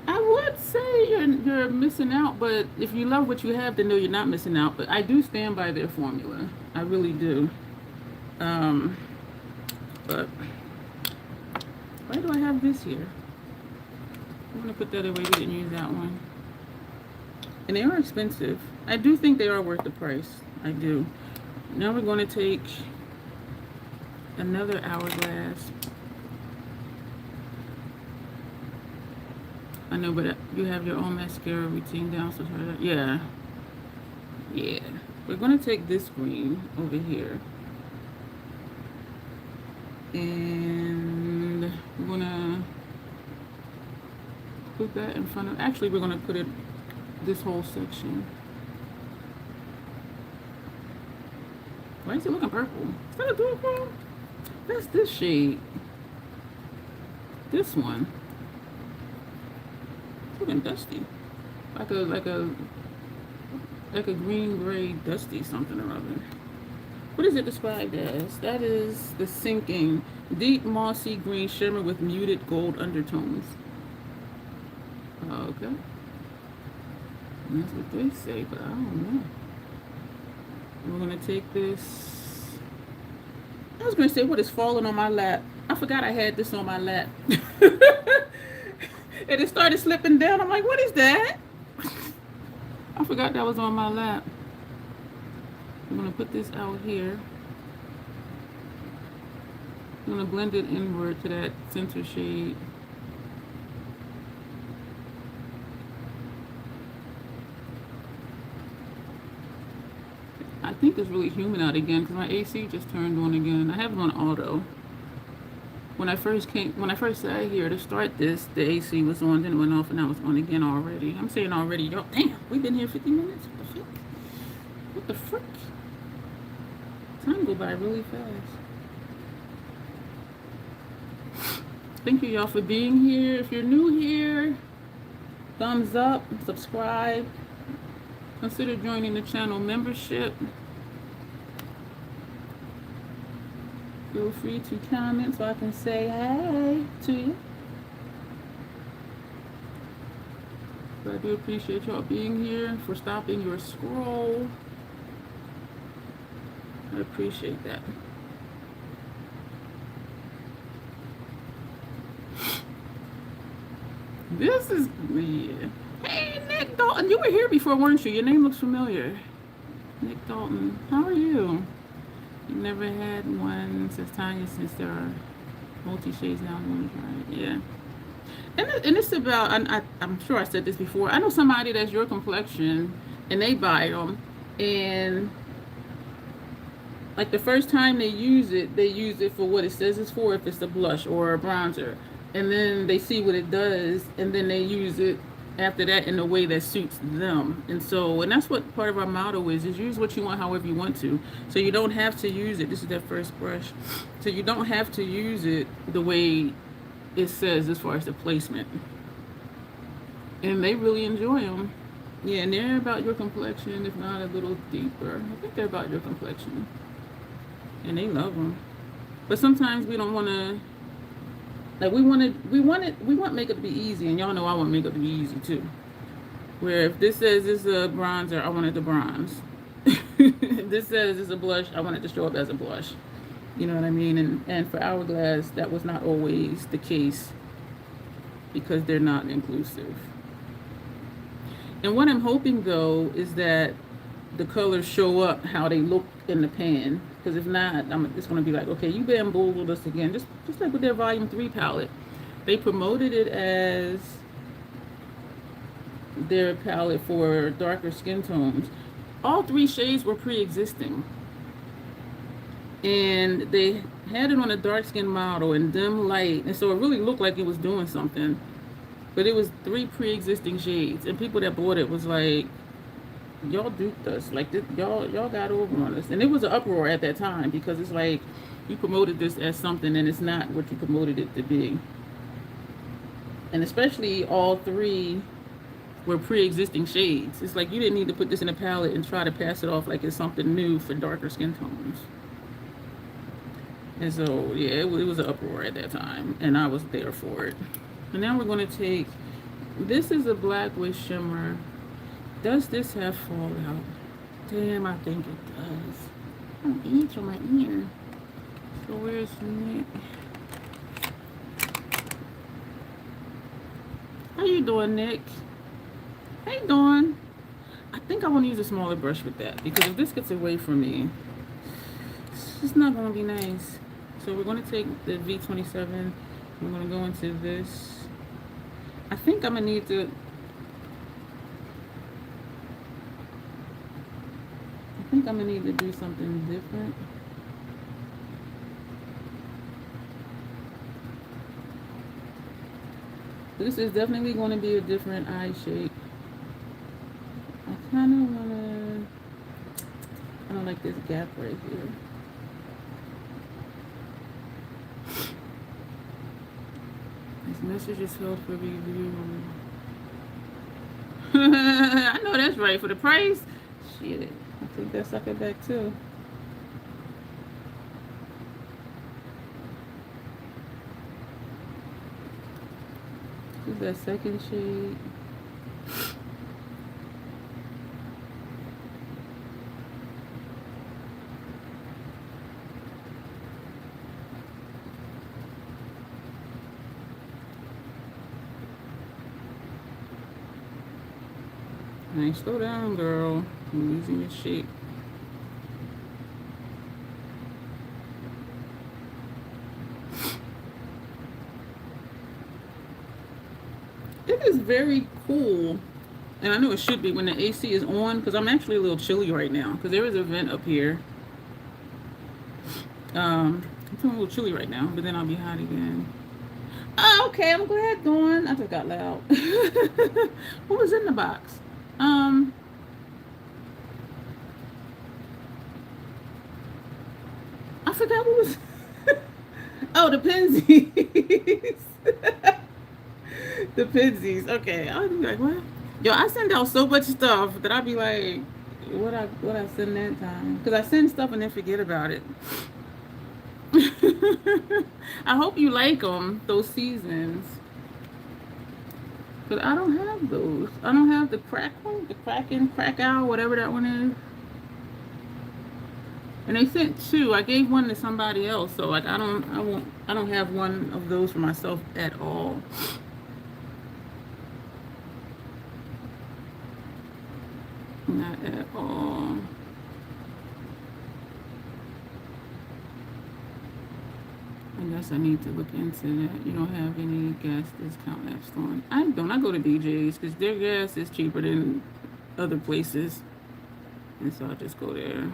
I would say you're missing out, but if you love what you have, then no, you're not missing out. But I do stand by their formula. I really do. But why do I have this here? I'm going to put that away. We didn't use that one. And they are expensive. I do think they are worth the price. I do. Now we're going to take another Hourglass. I know, but you have your own mascara routine down, so try that. Yeah. Yeah. We're going to take this green over here. And we're going to put that in front of... Actually, we're going to put it this whole section. Why is it looking purple? Is that a dual chrome? That's this shade. This one. It's looking dusty. Like a green gray dusty something or other. What is it described as? That is the sinking deep mossy green shimmer with muted gold undertones. Okay. That's what they say, but I don't know. We're gonna take this. I was gonna say what is falling on my lap. I forgot I had this on my lap. And it started slipping down. I'm like, what is that? I forgot that was on my lap. I'm gonna put this out here. I'm gonna blend it inward to that center shade. I think it's really humid out again because my AC just turned on again. I have it on auto. When I first sat here to start this, the AC was on, then it went off, and now it's on again already. I'm saying already, y'all. Damn, we've been here 50 minutes. What the fuck? What the frick? Time go by really fast. Thank you, y'all, for being here. If you're new here, thumbs up, subscribe. Consider joining the channel membership. Feel free to comment so I can say hi to you. But I do appreciate y'all being here, for stopping your scroll. I appreciate that. This is weird. Hey, Nick Dalton, you were here before, weren't you? Your name looks familiar. Nick Dalton, how are you? You never had one, says Tanya, since there are multi-shades now. Right? Yeah. And it's about, I'm sure I said this before, I know somebody that's your complexion, and they buy them, and like the first time they use it for what it says it's for, if it's a blush or a bronzer. And then they see what it does, and then they use it after that in a way that suits them. And that's what part of our motto is use what you want however you want to. So you don't have to use it. This is that first brush. So you don't have to use it the way it says as far as the placement. And they really enjoy them. Yeah, and they're about your complexion, if not a little deeper. I think they're about your complexion. And they love them. But sometimes we don't want to, like we want makeup to be easy, and y'all know I want makeup to be easy too. Where if this says it's a bronzer, I want it to bronze. If this says it's a blush, I want it to show up as a blush. You know what I mean? And for Hourglass, that was not always the case because they're not inclusive. And what I'm hoping though is that the colors show up how they look in the pan. Because if not, it's going to be like, okay, you bamboozled us again. Just like with their Volume 3 palette. They promoted it as their palette for darker skin tones. All 3 shades were pre-existing. And they had it on a dark skin model in dim light. And so it really looked like it was doing something. But it was 3 pre-existing shades. And people that bought it was like, y'all duped us, like this, y'all got over on us. And it was an uproar at that time because it's like you promoted this as something and it's not what you promoted it to be. And especially all 3 were pre-existing shades. It's like you didn't need to put this in a palette and try to pass it off like it's something new for darker skin tones. And so yeah, it was an uproar at that time, and I was there for it. And now we're going to take, this is a black with shimmer. Does this have fallout? Damn, I think it does. Oh, itch on my ear. So where's Nick? How you doing, Nick? Hey, Dawn. I think I want to use a smaller brush with that because if this gets away from me, it's just not going to be nice. So we're going to take the V27. We're going to go into this. I think I'm going to need to... I think I'm gonna need to do something different. This is definitely going to be a different eye shape. I don't like this gap right here. This message is held for review. I know that's right. For the price, shit, I take that sucker back too. This is that second shade. Nice, slow down, girl. I'm losing your shape. It is very cool, and I know it should be when the AC is on, because I'm actually a little chilly right now, because there is a vent up here. I'm feeling a little chilly right now, but then I'll be hot again. Oh, okay, I'm glad, Dawn. I just got loud. What was in the box? I forgot what was. Oh, the Penzies. The Penzies. Okay, I'll be like, what? Yo, I send out so much stuff that I'll be like, what I send that time? Because I send stuff and then forget about it. I hope you like them, those seasons. But I don't have those. I don't have the crack one, the Kraken, Krakow, whatever that one is. And they sent two. I gave one to somebody else, so like I don't have one of those for myself at all. Not at all. I guess I need to look into that. You don't have any gas discount apps on? I don't. I go to BJ's because their gas is cheaper than other places, and so I just go there.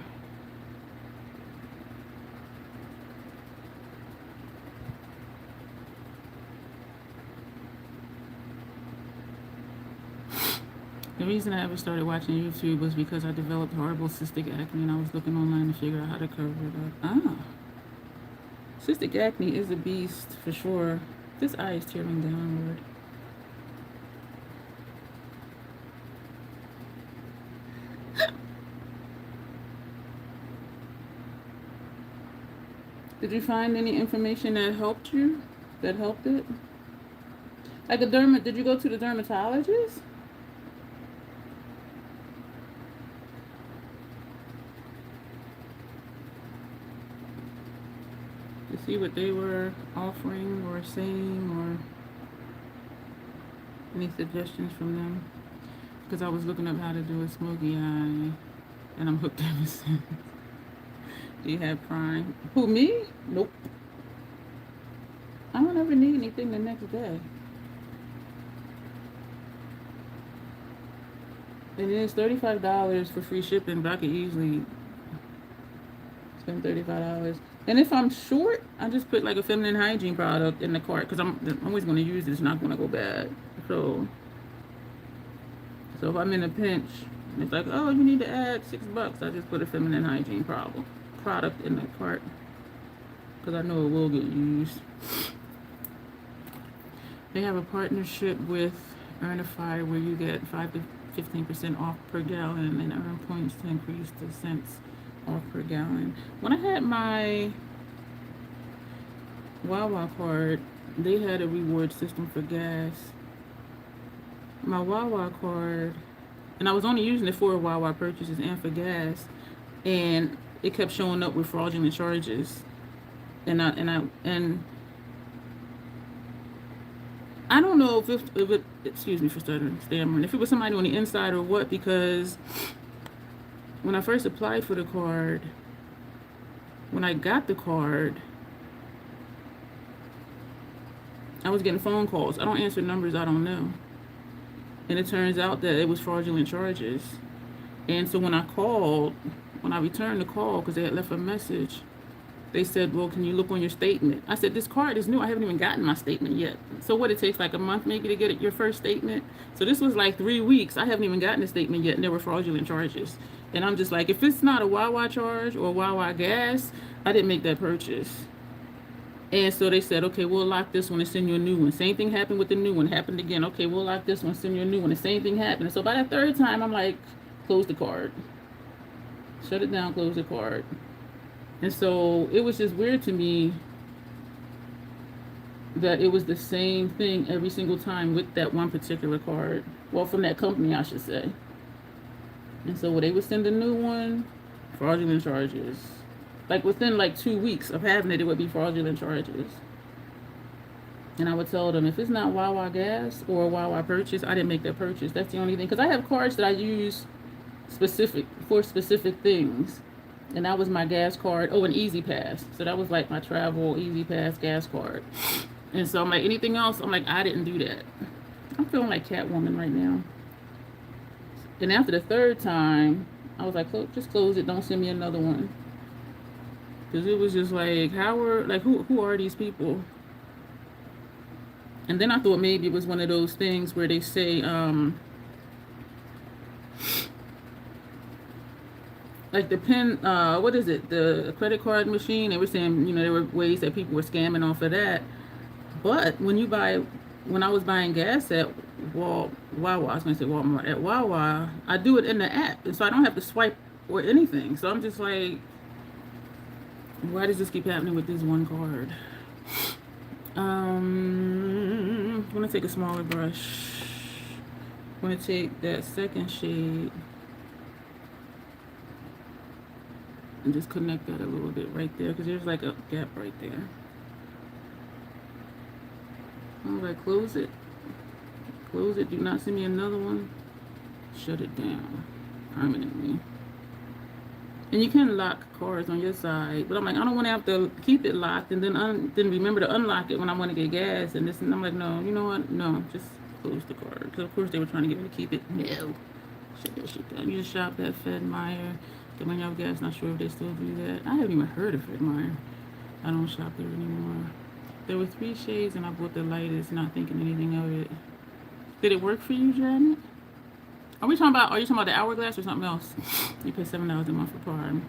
The reason I ever started watching YouTube was because I developed horrible cystic acne, and I was looking online to figure out how to cover it up. Ah. Cystic acne is a beast for sure. This eye is tearing downward. Did you find any information that helped you? That helped it? Like did you go to the dermatologist? To see what they were offering or saying, or any suggestions from them? Because I was looking up how to do a smoky eye, and I'm hooked ever since. Do you have Prime? Who, me? Nope. I don't ever need anything the next day. And it is $35 for free shipping, but I could easily spend $35. And if I'm short, I just put like a feminine hygiene product in the cart because I'm always going to use it. It's not going to go bad. So if I'm in a pinch, and it's like, oh, you need to add $6, I just put a feminine hygiene product in the cart because I know it will get used. They have a partnership with Earnify where you get 5 to 15% off per gallon and earn points to increase the cents off per gallon. When I had my Wawa card, they had a reward system for gas. My Wawa card, and I was only using it for Wawa purchases and for gas, and it kept showing up with fraudulent charges. And I don't know if it, excuse me for stammering, if it was somebody on the inside or what, because when I first applied for the card, when I got the card, I was getting phone calls. I don't answer numbers I don't know. And it turns out that it was fraudulent charges. And so when I returned the call, because they had left a message, They said, well, can you look on your statement? I said, this card is new. I haven't even gotten my statement yet. So what, it takes like a month maybe to get it, your first statement? So this was like 3 weeks. I haven't even gotten a statement yet, and there were fraudulent charges. And I'm just like, if it's not a Wawa charge or Wawa gas, I didn't make that purchase. And so they said, okay, we'll lock this one and send you a new one. Same thing happened with the new one. Happened again. Okay, we'll lock this one, send you a new one. The same thing happened. So by that third time, I'm like, close the card. Shut it down, close the card. And so it was just weird to me that it was the same thing every single time with that one particular card. Well, from that company, I should say. And so when they would send a new one, fraudulent charges. Like within like 2 weeks of having it, it would be fraudulent charges. And I would tell them, if it's not Wawa gas or Wawa purchase, I didn't make that purchase. That's the only thing. Because I have cards that I use for specific things. And that was my gas card. Oh, an Easy Pass. So that was like my travel Easy Pass gas card. And so I'm like, anything else? I'm like, I didn't do that. I'm feeling like Catwoman right now. And after the third time, I was like, just close it. Don't send me another one. Because it was just like, who are these people? And then I thought maybe it was one of those things where they say, like the pen, what is it? The credit card machine. They were saying, there were ways that people were scamming off of that. But when I was buying gas at Wawa, I was going to say Walmart, at Wawa, I do it in the app. And so I don't have to swipe or anything. So I'm just like, why does this keep happening with this one card? I'm going to take a smaller brush. I'm going to take that second shade and just connect that a little bit right there, because there's like a gap right there. All right, close it. Close it. Do not send me another one. Shut it down permanently. And you can lock cards on your side, but I'm like, I don't want to have to keep it locked and then remember to unlock it when I want to get gas and this. And I'm like, no, you know what? No, just close the card. Because of course they were trying to get me to keep it. No, shut that shit down. You just shop at Fed Meyer. The money of gas. Not sure if they still do that. I haven't even heard of Fed Meyer. I don't shop there anymore. There were 3 shades and I bought the lightest, not thinking anything of it. Did it work for you, Janet? Are you talking about the hourglass or something else? You pay $7 a month for Prime.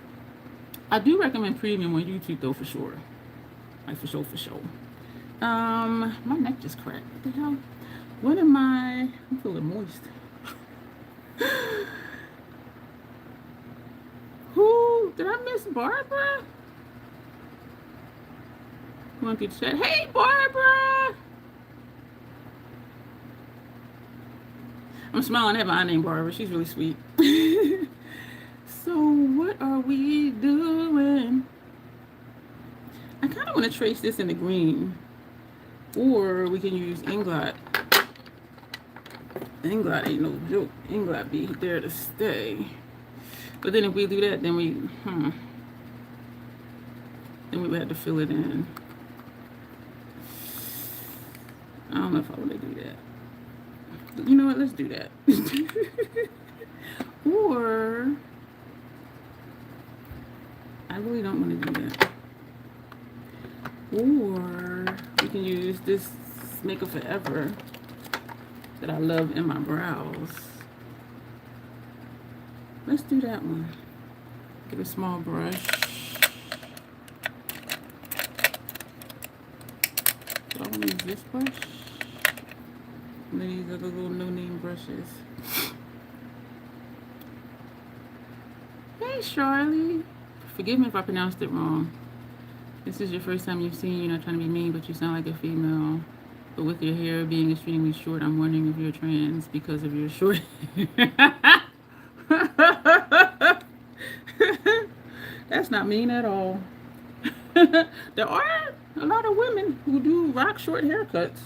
I do recommend premium on YouTube though, for sure. Like for sure. My neck just cracked. What the hell? I'm feeling moist. Who did I miss? Barbara? Going through the chat. Hey, Barbara. I'm smiling. I have an aunt named Barbara. She's really sweet. So what are we doing? I kind of want to trace this in the green, or we can use Inglot. Inglot ain't no joke. Inglot be there to stay. But then if we do that, then we would have to fill it in. I don't know if I want to do that. You know what? Let's do that. Or I really don't want to do that. Or we can use this Make Up Forever that I love in my brows. Let's do that one. Get a small brush. So I'm gonna use this brush. And then these are the little no-name brushes. Hey, Charlie. Forgive me if I pronounced it wrong. This is your first time you've seen, you're not trying to be mean, but you sound like a female. But with your hair being extremely short, I'm wondering if you're trans because of your short hair. That's not mean at all. There are a lot of women who do rock short haircuts.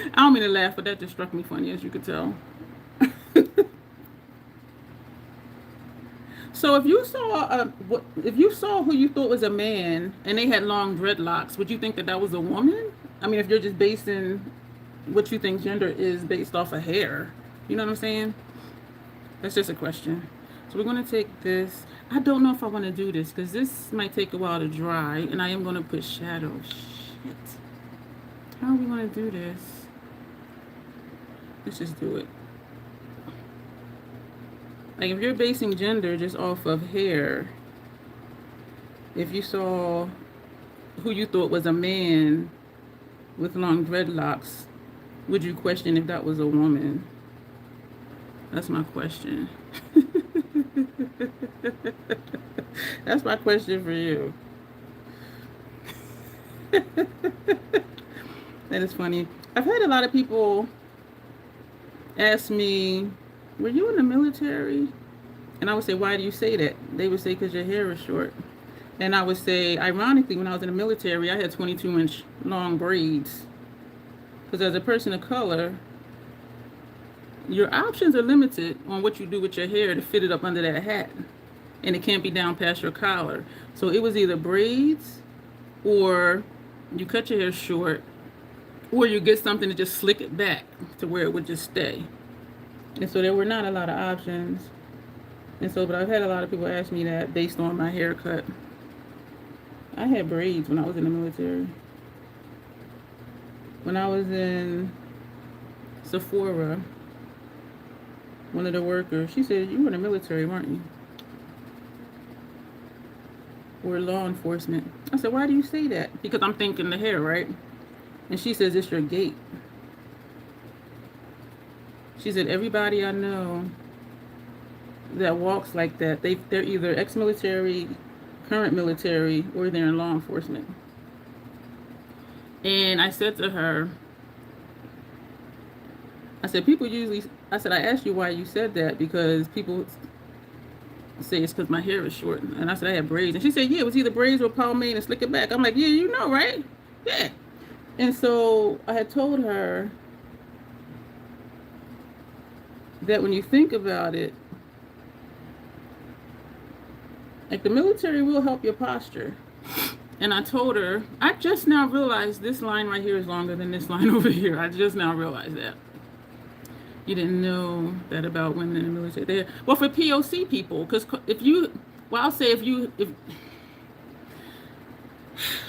I don't mean to laugh, but that just struck me funny, as you could tell. So if you saw who you thought was a man and they had long dreadlocks, would you think that was a woman? I mean, if you're just basing what you think gender is based off of hair, you know what I'm saying? That's just a question. So we're going to take this. I don't know if I want to do this because this might take a while to dry, and I am going to put shadow. Shit. How are we going to do this? Let's just do it. Like if you're basing gender just off of hair, if you saw who you thought was a man with long dreadlocks, would you question if that was a woman? That's my question. That's my question for you. That is funny. I've had a lot of people ask me, were you in the military? And I would say, why do you say that? They would say, because your hair is short. And I would say, ironically, when I was in the military, I had 22-inch long braids. Because as a person of color, your options are limited on what you do with your hair to fit it up under that hat. And it can't be down past your collar. So it was either braids, or you cut your hair short, or you get something to just slick it back to where it would just stay. And so there were not a lot of options. And so, but I've had a lot of people ask me that based on my haircut. I had braids when I was in the military. When I was in Sephora, one of the workers, she said, you were in the military, weren't you? Or law enforcement. I said, why do you say that? Because I'm thinking the hair, right? And she says, it's your gait. She said, everybody I know that walks like that, they're either ex-military, current military, or they're in law enforcement. And I said to her, I said, people usually, I said, I asked you why you said that, because people say it's because my hair is short. And I said, I had braids. And she said, yeah, it was either braids or pomade and slick it back. I'm like, yeah, you know, right? Yeah. And so I had told her that when you think about it, like the military will help your posture. And I told her, I just now realized this line right here is longer than this line over here. I just now realized that. You didn't know that about women in the military. Well, for POC people, because if you, well, I'll say if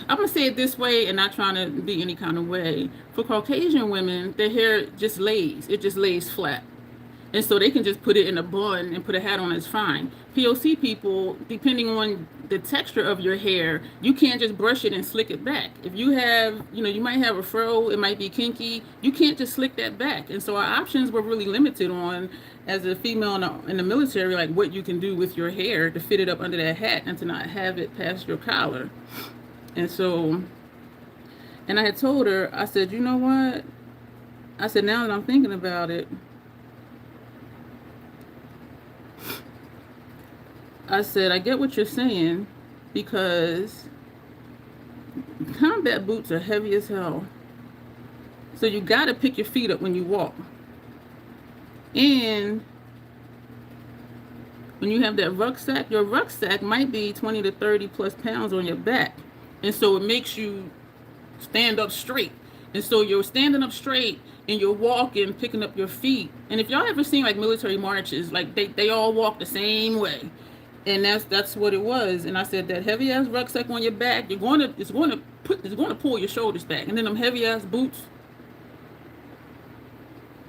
I'm going to say it this way and not trying to be any kind of way. For Caucasian women, their hair just lays. It just lays flat. And so they can just put it in a bun and put a hat on, it's fine. POC people, depending on the texture of your hair, you can't just brush it and slick it back. If you have, you might have a fro, it might be kinky, you can't just slick that back. And so our options were really limited on, as a female in the military, like what you can do with your hair to fit it up under that hat and to not have it past your collar. And so, and I had told her, I said, you know what? I said, now that I'm thinking about it, I said, I get what you're saying, because combat boots are heavy as hell. So you got to pick your feet up when you walk. And when you have that rucksack, your rucksack might be 20 to 30 plus pounds on your back. And so it makes you stand up straight. And so you're standing up straight and you're walking, picking up your feet. And if y'all ever seen like military marches, like they all walk the same way. And that's what it was. And I said, that heavy ass rucksack on your back, it's going to pull your shoulders back. And then them heavy ass boots.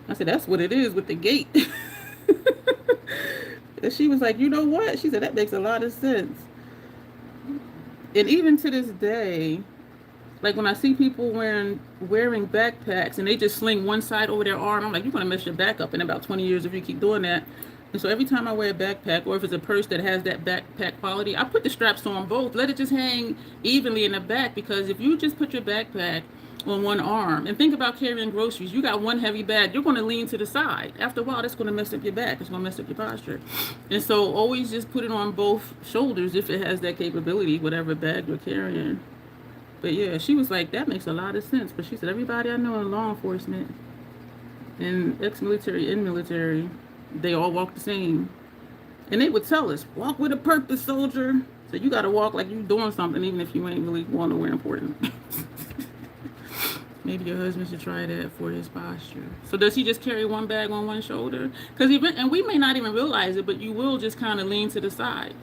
I said, that's what it is with the gait. And she was like, you know what? She said, that makes a lot of sense. And even to this day, like when I see people wearing backpacks and they just sling one side over their arm, I'm like, you're going to mess your back up in about 20 years if you keep doing that. And so every time I wear a backpack, or if it's a purse that has that backpack quality, I put the straps on both. Let it just hang evenly in the back, because if you just put your backpack on one arm, and think about carrying groceries, you got one heavy bag, you're going to lean to the side. After a while, that's going to mess up your back. It's going to mess up your posture. And so always just put it on both shoulders if it has that capability, whatever bag you're carrying. But yeah, she was like, that makes a lot of sense. But she said, everybody I know in law enforcement and ex-military and military, they all walk the same. And they would tell us, walk with a purpose, soldier. So you got to walk like you're doing something, even if you ain't really going nowhere important. Maybe your husband should try that for his posture. So does he just carry one bag on one shoulder? Because even, and we may not even realize it, but you will just kind of lean to the side.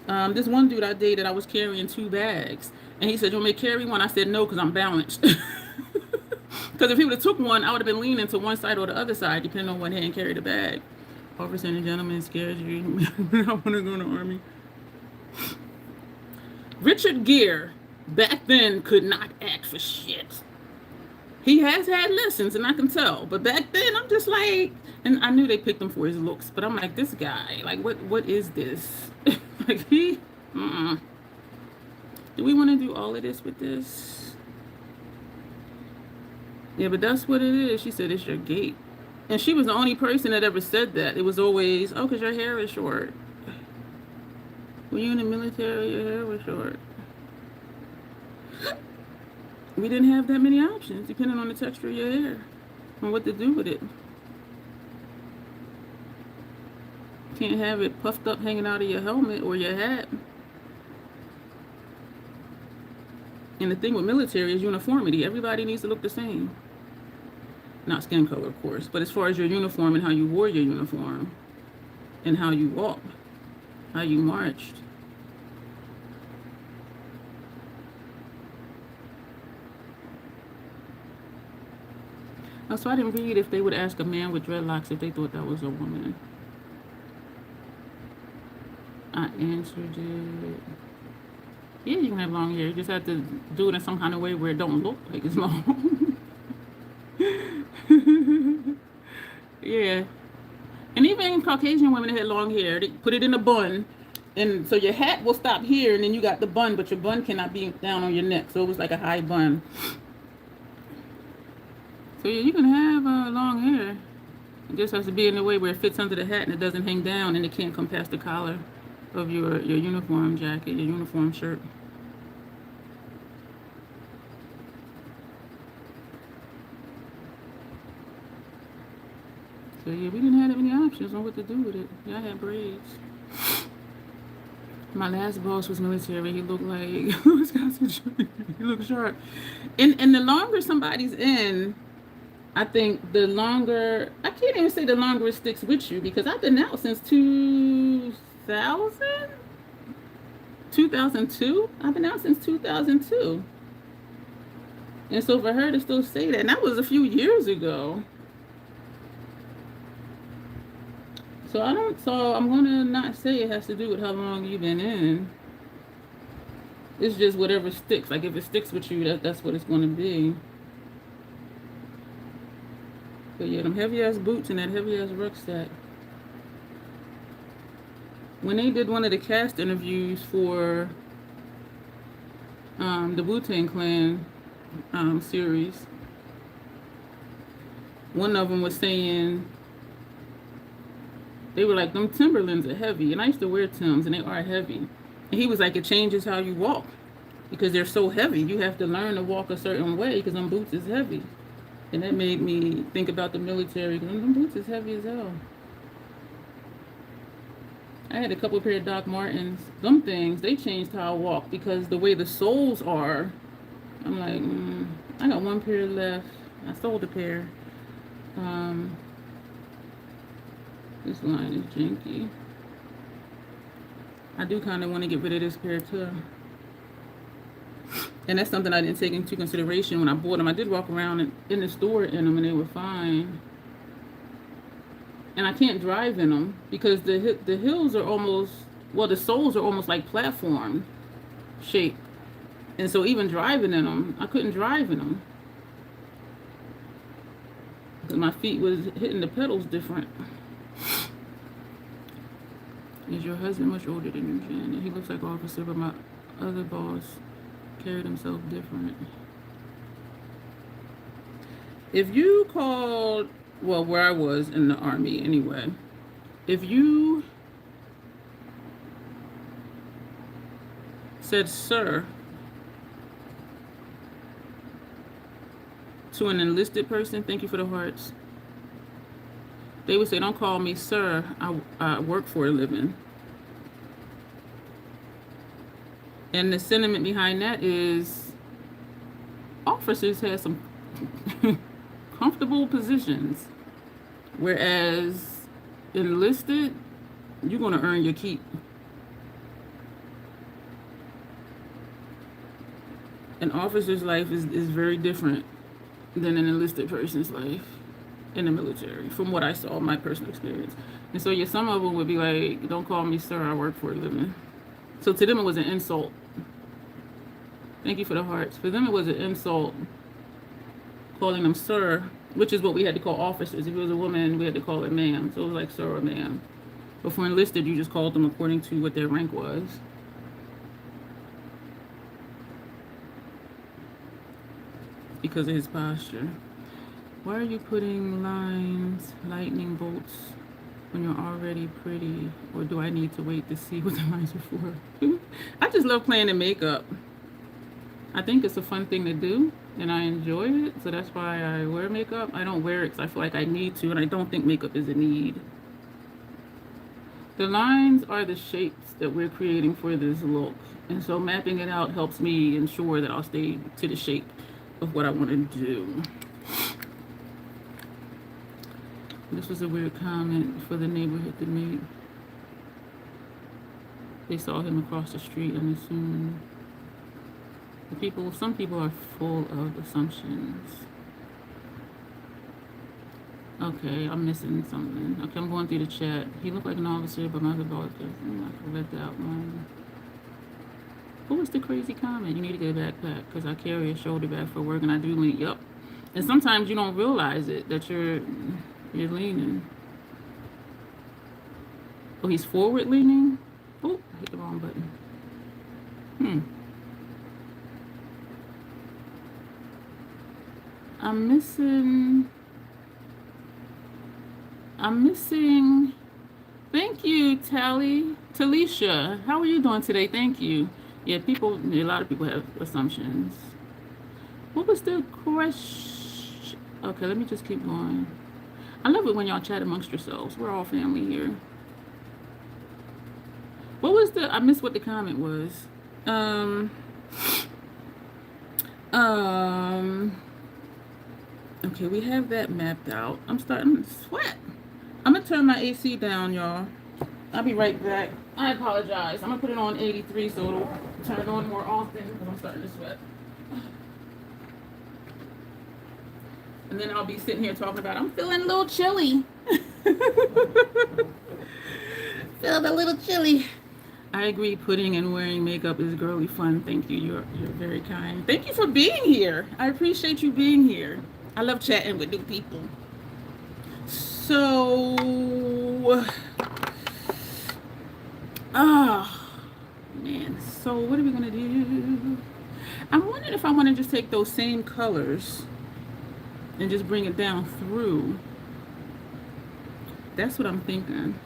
This one dude I dated, I was carrying 2 bags, and he said, "You want me to carry one?" I said, "No, because I'm balanced." Because if he would have took one, I would have been leaning to one side or the other side, depending on what hand carried the bag. Officer and gentleman scares you. I want to go in the army. Richard Gere, back then, could not act for shit. He has had lessons, and I can tell. But back then, I'm just like, and I knew they picked him for his looks, but I'm like, this guy, like, what is this? Like, do we want to do all of this with this? Yeah, but that's what it is. She said, it's your gait. And she was the only person that ever said that. It was always, oh, because your hair is short. When you in the military, your hair was short. We didn't have that many options, depending on the texture of your hair and what to do with it. Can't have it puffed up hanging out of your helmet or your hat. And the thing with military is uniformity. Everybody needs to look the same. Not skin color, of course, but as far as your uniform and how you wore your uniform and how you walked, how you marched. So I didn't read if they would ask a man with dreadlocks if they thought that was a woman. I answered it. Yeah, you can have long hair. You just have to do it in some kind of way where it don't look like it's long. Yeah. And even Caucasian women that had long hair, they put it in a bun. And so your hat will stop here, and then you got the bun, but your bun cannot be down on your neck. So it was like a high bun. So yeah, you can have long hair. It just has to be in a way where it fits under the hat and it doesn't hang down and it can't come past the collar of your uniform jacket, your uniform shirt. So yeah, we didn't have that many options on what to do with it. Yeah, I had braids. My last boss was military. He looked like he looked sharp. And the longer somebody's in, I think the longer, I can't even say the longer it sticks with you, because I've been out since 2002. I've been out since 2002. And so for her to still say that, and that was a few years ago. So I'm going to not say it has to do with how long you've been in. It's just whatever sticks. Like if it sticks with you, that's what it's going to be. But yeah, them heavy ass boots and that heavy ass rucksack. When they did one of the cast interviews for the Wu-Tang Clan series, one of them was saying, they were like, them Timberlands are heavy. And I used to wear Timbs, and they are heavy. And he was like, it changes how you walk because they're so heavy. You have to learn to walk a certain way because them boots is heavy. And that made me think about the military. Them boots is heavy as hell. I had a couple of pair of Doc Martens. Them things, they changed how I walk because the way the soles are, I'm like, I got one pair left. I sold a pair. This line is janky. I do kind of want to get rid of this pair too. And that's something I didn't take into consideration when I bought them. I did walk around in the store in them and they were fine. And I can't drive in them because the heels are almost, well, the soles are almost like platform shape. And so even driving in them, I couldn't drive in them. Because my feet was hitting the pedals different. Is your husband much older than you, Jen? He looks like officer, but my other boss carried himself different. If you called, well, where I was in the Army anyway, if you said sir to an enlisted person, thank you for the hearts, they would say, don't call me sir, I work for a living. And the sentiment behind that is officers have some comfortable positions. Whereas enlisted, you're going to earn your keep. An officer's life is very different than an enlisted person's life in the military, from what I saw, my personal experience. And so, yeah, some of them would be like, don't call me sir, I work for a living. So to them, it was an insult. Thank you for the hearts. For them, it was an insult calling them sir, which is what we had to call officers. If it was a woman, we had to call her ma'am. So it was like sir or ma'am. But for enlisted, you just called them according to what their rank was. Because of his posture. Why are you putting lines, lightning bolts, when you're already pretty? Or do I need to wait to see what the lines are for? I just love playing in makeup. I think it's a fun thing to do, and I enjoy it, so that's why I wear makeup. I don't wear it because I feel like I need to, and I don't think makeup is a need. The lines are the shapes that we're creating for this look, and so mapping it out helps me ensure that I'll stay to the shape of what I want to do. This was a weird comment for the neighborhood to make. They saw him across the street and assumed. Some people are full of assumptions. Okay, I'm missing something. Okay, I'm going through the chat. He looked like an officer, but my Dhaval I read that one. What was the crazy comment? You need to get a backpack because I carry a shoulder bag for work and I do lean. Yep. And sometimes you don't realize it that you're leaning. Oh, he's forward leaning. Oh, I hit the wrong button. I'm missing. Thank you, Talisha. How are you doing today? Thank you. Yeah, a lot of people have assumptions. What was the question? Okay, let me just keep going. I love it when y'all chat amongst yourselves. We're all family here. What was I missed what the comment was. Okay, we have that mapped out. I'm starting to sweat. I'm gonna turn my AC down, y'all. I'll be right back. I apologize. I'm gonna put it on 83 so it'll turn on more often because I'm starting to sweat. And then I'll be sitting here talking about I'm feeling a little chilly. Feeling a little chilly. I agree, putting and wearing makeup is girly fun. Thank you. You're very kind. Thank you for being here. I appreciate you being here. I love chatting with new people. So, man. So what are we gonna do? I'm wondering if I want to just take those same colors and just bring it down through. That's what I'm thinking.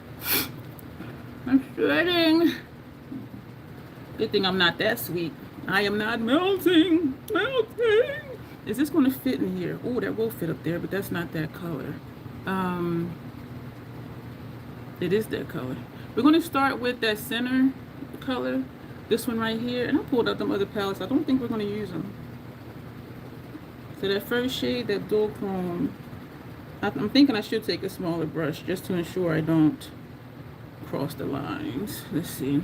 I'm sweating. Good thing I'm not that sweet. I am not melting. Is this going to fit in here? Oh, that will fit up there, but that's not that color. It is that color. We're going to start with that center color, this one right here. And I pulled out them other palettes. I don't think we're going to use them. So that first shade, that dual chrome, I'm thinking I should take a smaller brush just to ensure I don't cross the lines. Let's see.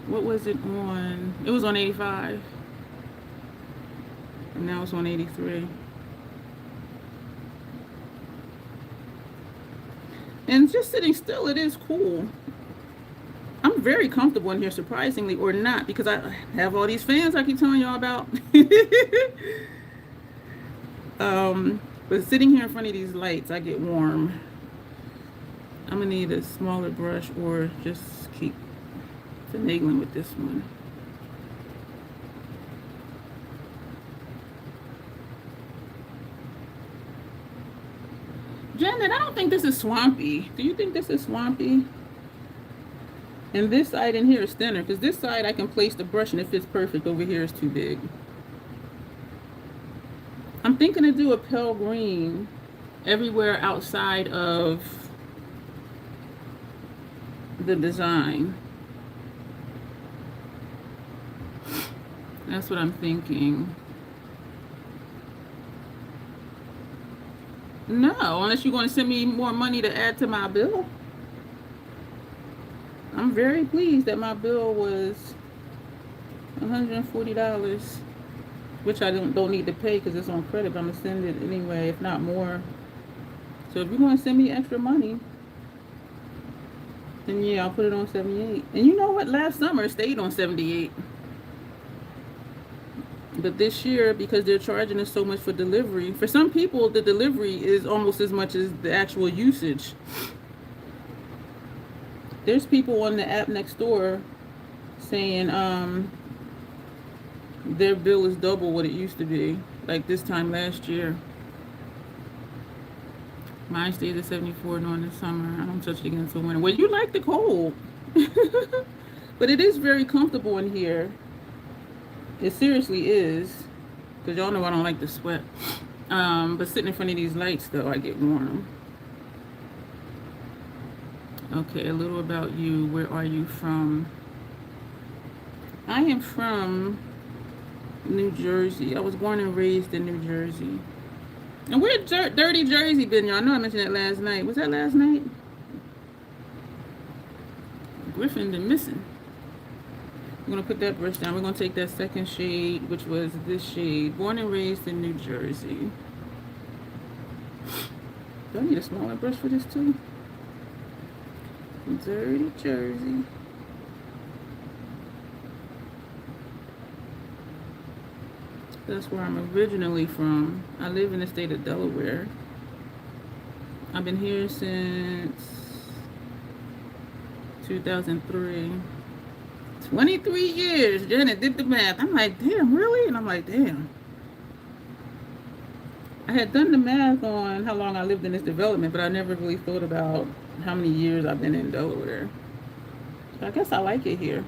What was it on? It was on 85. And now it's on 83. And just sitting still, it is cool. I'm very comfortable in here, surprisingly, or not, because I have all these fans I keep telling y'all about. But sitting here in front of these lights, I get warm. I'm gonna need a smaller brush or just keep finagling with this one. Janet, I don't think this is Swampy. Do you think this is Swampy? And this side in here is thinner, because this side I can place the brush and it fits perfect. Over here is too big. I'm thinking to do a pale green everywhere outside of the design. That's what I'm thinking. No, unless you're going to send me more money to add to my bill. I'm very pleased that my bill was $140, which I don't need to pay because it's on credit. But I'm gonna send it anyway, if not more. So if you're going to send me extra money, then yeah, I'll put it on 78. And you know what? Last summer it stayed on 78. But this year, because they're charging us so much for delivery, for some people, the delivery is almost as much as the actual usage. There's people on the app next door saying their bill is double what it used to be, like this time last year. Mine stays at 74 during the summer. I don't touch it again until winter. Well, you like the cold. But it is very comfortable in here. It seriously is. Because y'all know I don't like to sweat. But sitting in front of these lights, though, I get warm. Okay, a little about you. Where are you from? I am from New Jersey. I was born and raised in New Jersey. And where Dirty Jersey been, y'all? I know I mentioned that last night. Was that last night? Griffin been missing. We're going to put that brush down. We're going to take that second shade, which was this shade. Born and raised in New Jersey. Do I need a smaller brush for this too? Dirty Jersey. That's where I'm originally from. I live in the state of Delaware. I've been here since 2003. 23 years. Janet did the math. I'm like, damn, really? And I'm like, damn. I had done the math on how long I lived in this development, but I never really thought about how many years I've been in Delaware. So I guess I like it here.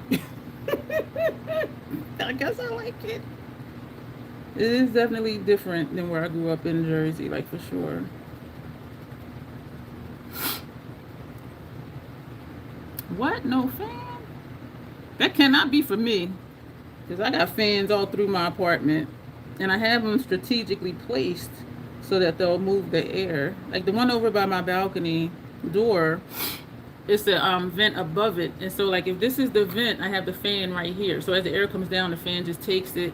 I guess I like it. It is definitely different than where I grew up in Jersey, like for sure. What? No fan? That cannot be for me. Because I got fans all through my apartment. And I have them strategically placed so that they'll move the air. Like the one over by my balcony door, it's a vent above it. And so like if this is the vent, I have the fan right here. So as the air comes down, the fan just takes it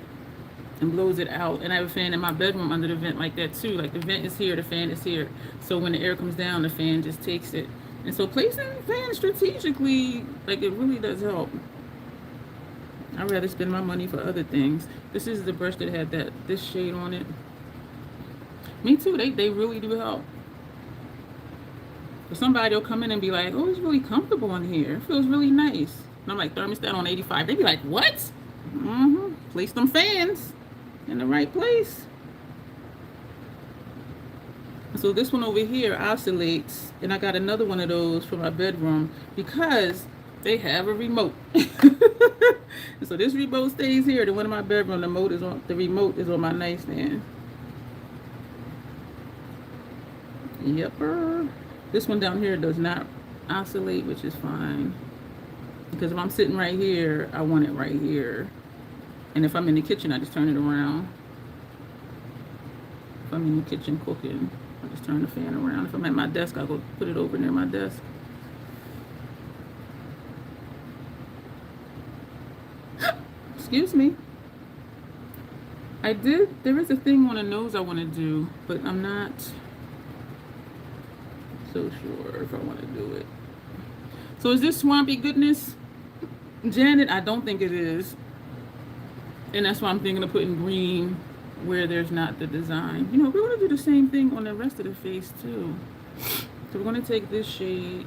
and blows it out. And I have a fan in my bedroom under the vent like that too. Like the vent is here, the fan is here. So when the air comes down, the fan just takes it. And so placing fans strategically, like it really does help. I'd rather spend my money for other things. This is the brush that had this shade on it. Me too, they really do help. But somebody will come in and be like, oh, it's really comfortable in here. It feels really nice. And I'm like, thermostat on 85. They'd be like, what? Mm-hmm. Place them fans in the right place. So this one over here oscillates, and I got another one of those for my bedroom because they have a remote. So this remote stays here. The one in my bedroom, the remote is on my nightstand. Yep. This one down here does not oscillate, which is fine. Because if I'm sitting right here, I want it right here. And if I'm in the kitchen, I just turn it around. If I'm in the kitchen cooking, I just turn the fan around. If I'm at my desk, I'll go put it over near my desk. Excuse me. There is a thing on the nose I want to do, but I'm not so sure if I want to do it. So is this Swampy goodness? Janet, I don't think it is. And that's why I'm thinking of putting green where there's not the design. You know, we're going to do the same thing on the rest of the face too. So we're going to take this shade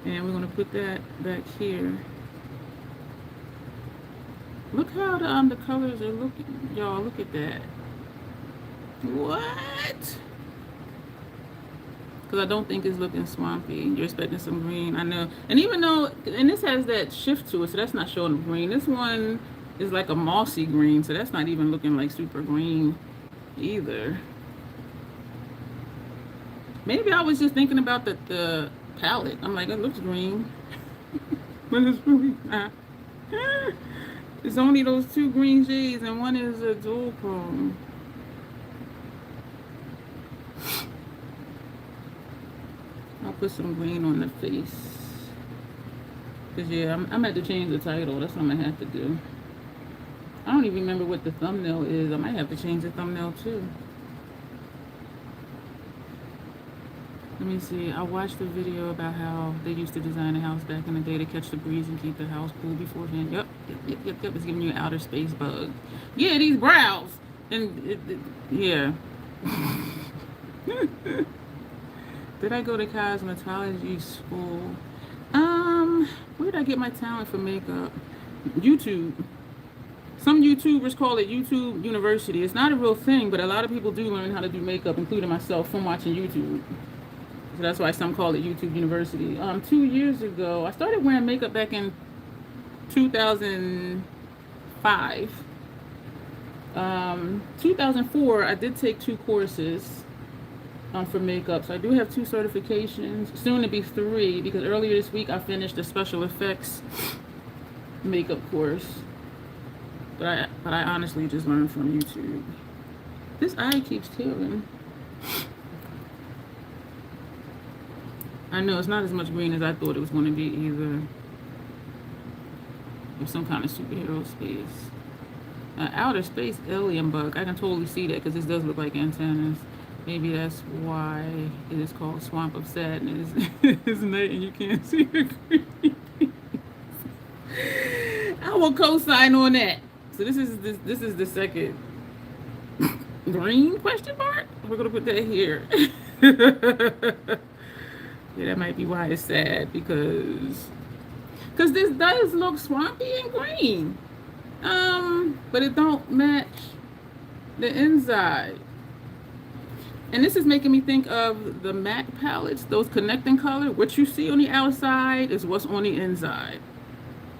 and we're going to put that back here. Look how the colors are looking. Y'all, look at that. What? Because I don't think it's looking swampy. You're expecting some green, I know. And even though, and this has that shift to it, so that's not showing the green. This one is like a mossy green, so that's not even looking like super green either. Maybe I was just thinking about the palette. I'm like, it looks green. But it's really not. It's only those two green shades, and one is a dual chrome. I'll put some green on the face. Cause yeah, I'm gonna have to change the title. That's what I'm gonna have to do. I don't even remember what the thumbnail is. I might have to change the thumbnail too. Let me see. I watched a video about how they used to design a house back in the day to catch the breeze and keep the house cool beforehand. Yep. It's giving you an outer space bug. Yeah, these brows. And yeah. Did I go to cosmetology school? Where did I get my talent for makeup? YouTube. Some YouTubers call it YouTube University. It's not a real thing, but a lot of people do learn how to do makeup, including myself, from watching YouTube. So that's why some call it YouTube University. 2 years ago, I started wearing makeup back in 2005. 2004, I did take 2 courses for makeup. So I do have 2 certifications, soon to be 3, because earlier this week I finished a special effects makeup course. But I honestly just learned from YouTube. This eye keeps tearing. I know it's not as much green as I thought it was going to be either. There's some kind of superhero space. Outer space alien bug. I can totally see that because this does look like antennas. Maybe that's why it is called Swamp of Sadness. Isn't it? And you can't see the green. I will co-sign on that. So this is the second green question mark. We're gonna put that here. Yeah, that might be why it's sad, because this does look swampy and green, but it don't match the inside. And this is making me think of the MAC palettes, those connecting color. What you see on the outside is what's on the inside.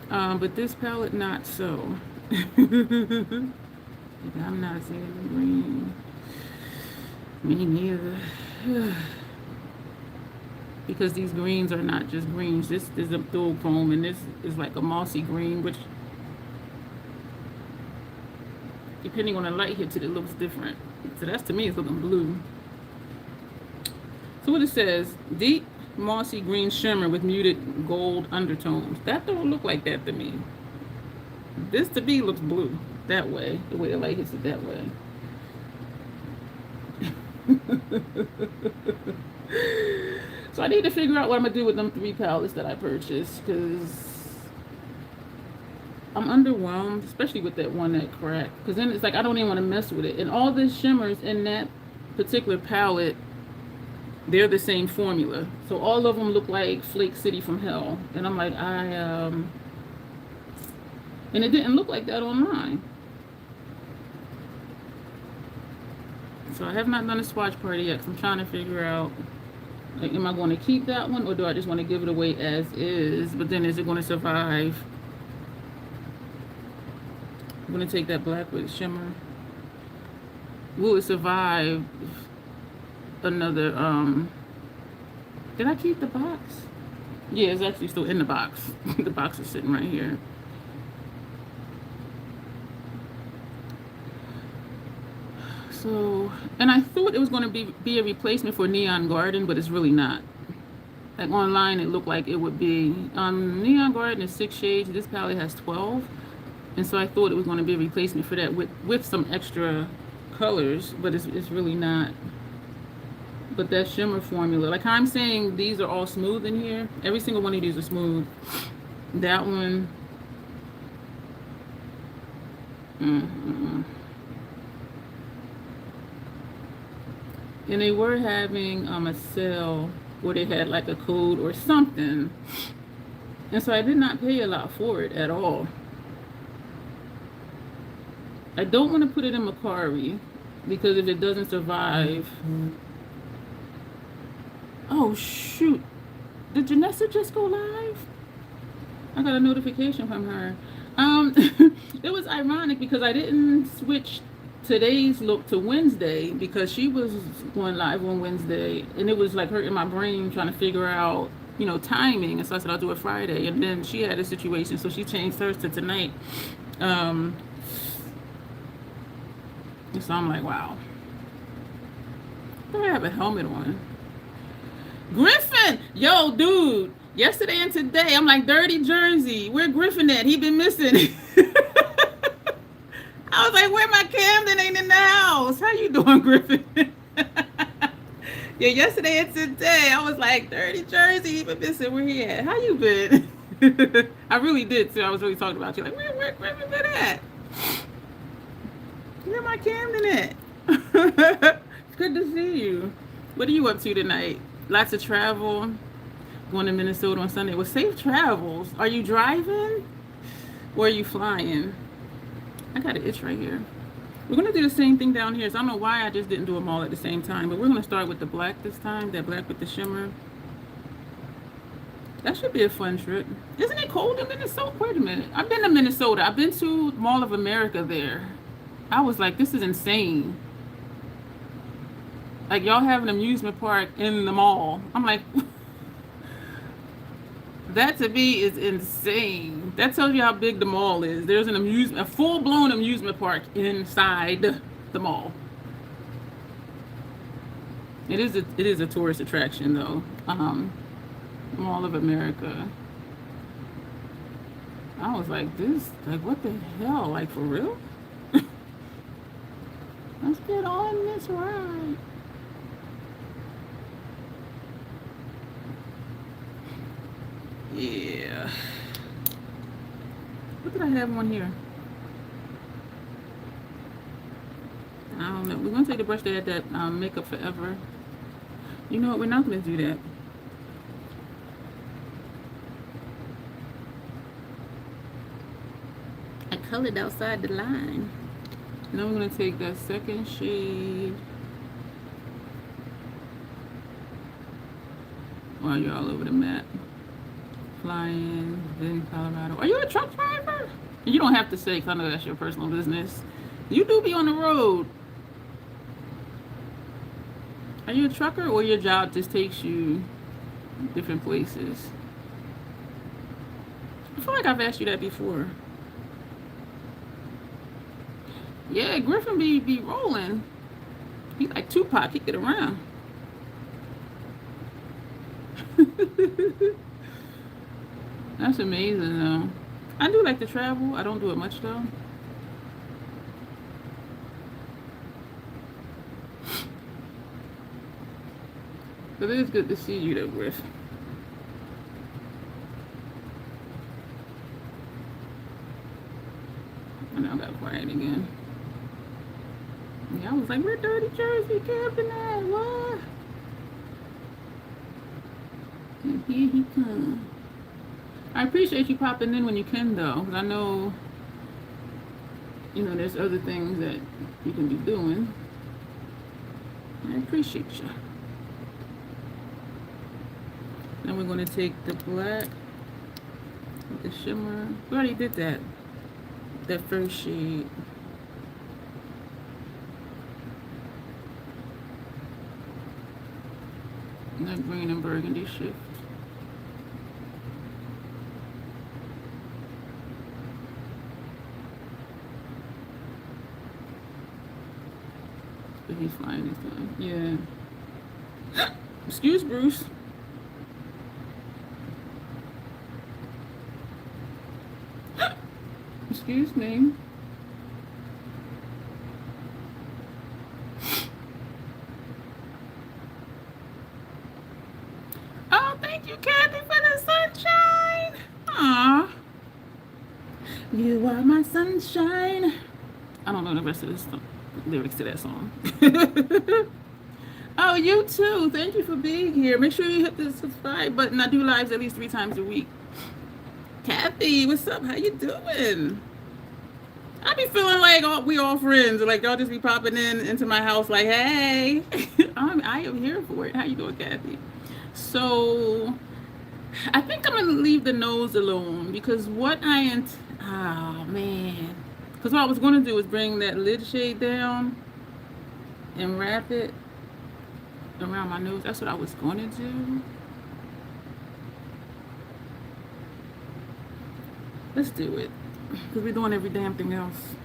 But this palette, not so. I'm not seeing the green. Me neither. Because these greens are not just greens. This is a duochrome, and this is like a mossy green, which, depending on the light hits it, it looks different. So that's, to me, it's looking blue. So what it says, deep mossy green shimmer with muted gold undertones. That don't look like that to me. This to me looks blue that way, the way the light hits it that way. So I need to figure out what I'm gonna do with them 3 palettes that I purchased, because I'm underwhelmed, especially with that one that cracked. Because then it's like I don't even want to mess with it. And all the shimmers in that particular palette, they're the same formula. So all of them look like Flake City from Hell. And I'm like, and it didn't look like that online. So I have not done a swatch party yet, because I'm trying to figure out, like, am I going to keep that one, or do I just want to give it away as is? But then is it going to survive? I'm going to take that black with shimmer. Will it survive another, did I keep the box? Yeah, it's actually still in the box. The box is sitting right here. So, and I thought it was going to be a replacement for Neon Garden, but it's really not. Like online, it looked like it would be. Neon Garden is 6 shades. This palette has 12. And so I thought it was going to be a replacement for that with some extra colors, but it's really not. But that shimmer formula, like I'm saying, these are all smooth in here. Every single one of these are smooth. That one, And they were having a sale where they had like a code or something. And so I did not pay a lot for it at all. I don't want to put it in Macari, because if it doesn't survive... Oh, shoot. Did Janessa just go live? I got a notification from her. It was ironic because I didn't switch today's look to Wednesday, because she was going live on Wednesday, and it was like hurting my brain trying to figure out, timing. And so I said I'll do it Friday, and then she had a situation, so she changed hers to tonight. So I'm like, wow. I have a helmet on. Griffin, yo, dude. Yesterday and today, I'm like, dirty Jersey. Where Griffin at? He been missing. I was like, where my Camden ain't in the house? How you doing, Griffin? Yeah, yesterday and today, I was like, dirty Jersey. He been missing. Where he at? How you been? I really did too. I was really talking about you. Like, where Griffin been at? Where my Camden at? It's good to see you. What are you up to tonight? Lots of travel. Going to Minnesota on Sunday. Well, safe travels. Are you driving or are you flying? I got an itch right here. We're going to do the same thing down here. So I don't know why I just didn't do them all at the same time. But we're going to start with the black this time. That black with the shimmer. That should be a fun trip. Isn't it cold in Minnesota? Wait a minute. I've been to Minnesota. I've been to Mall of America there. I was like, this is insane. Like, y'all have an amusement park in the mall. I'm like, that to me is insane. That tells you how big the mall is. There's a full-blown amusement park inside the mall. It is a tourist attraction though. Mall of America. I was like, what the hell? Like, for real? Let's get on this ride. Yeah. What did I have on here? I don't know. We're going to take the brush that had that Makeup Forever. You know what? We're not going to do that. I colored outside the line. Now we're going to take that second shade. While you're all over the map. Flying in Colorado. Are you a truck driver? You don't have to say, because I know that's your personal business. You do be on the road. Are you a trucker or your job just takes you different places? I feel like I've asked you that before. Yeah, Griffin be rolling. He like Tupac, he get around. That's amazing though. I do like to travel. I don't do it much though. But it is good to see you though, Griff. And I got quiet again. Yeah, I was like, we're dirty Jersey camping at what? And here he comes. I appreciate you popping in when you can though, because I know, you know, there's other things that you can be doing. I appreciate you. Then we're going to take the black with the shimmer. We already did that. That first shade. And that green and burgundy shift. But he's flying this time. Yeah. Excuse Bruce. Excuse me. Oh, thank you, Kathy, for the sunshine. Aww. You are my sunshine. I don't know the rest of this lyrics to that song. Oh, you too. Thank you for being here. Make sure you hit the subscribe button. I do lives at least 3 times a week. Kathy, what's up? How you doing? I be feeling like we all friends. Like y'all just be popping into my house like, hey, I am here for it. How you doing, Kathy? So I think I'm gonna leave the nose alone because what oh man. Because what I was gonna do is bring that lid shade down and wrap it around my nose. That's what I was gonna do. Let's do it. Because we're doing every damn thing else.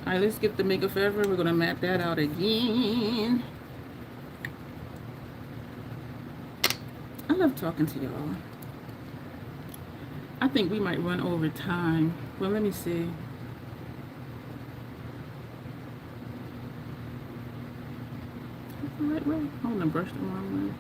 Alright, let's get the Makeup Forever. We're going to map that out again. love talking to y'all. I think we might run over time. Well, let me see. That's the right way. I want to brush the wrong way.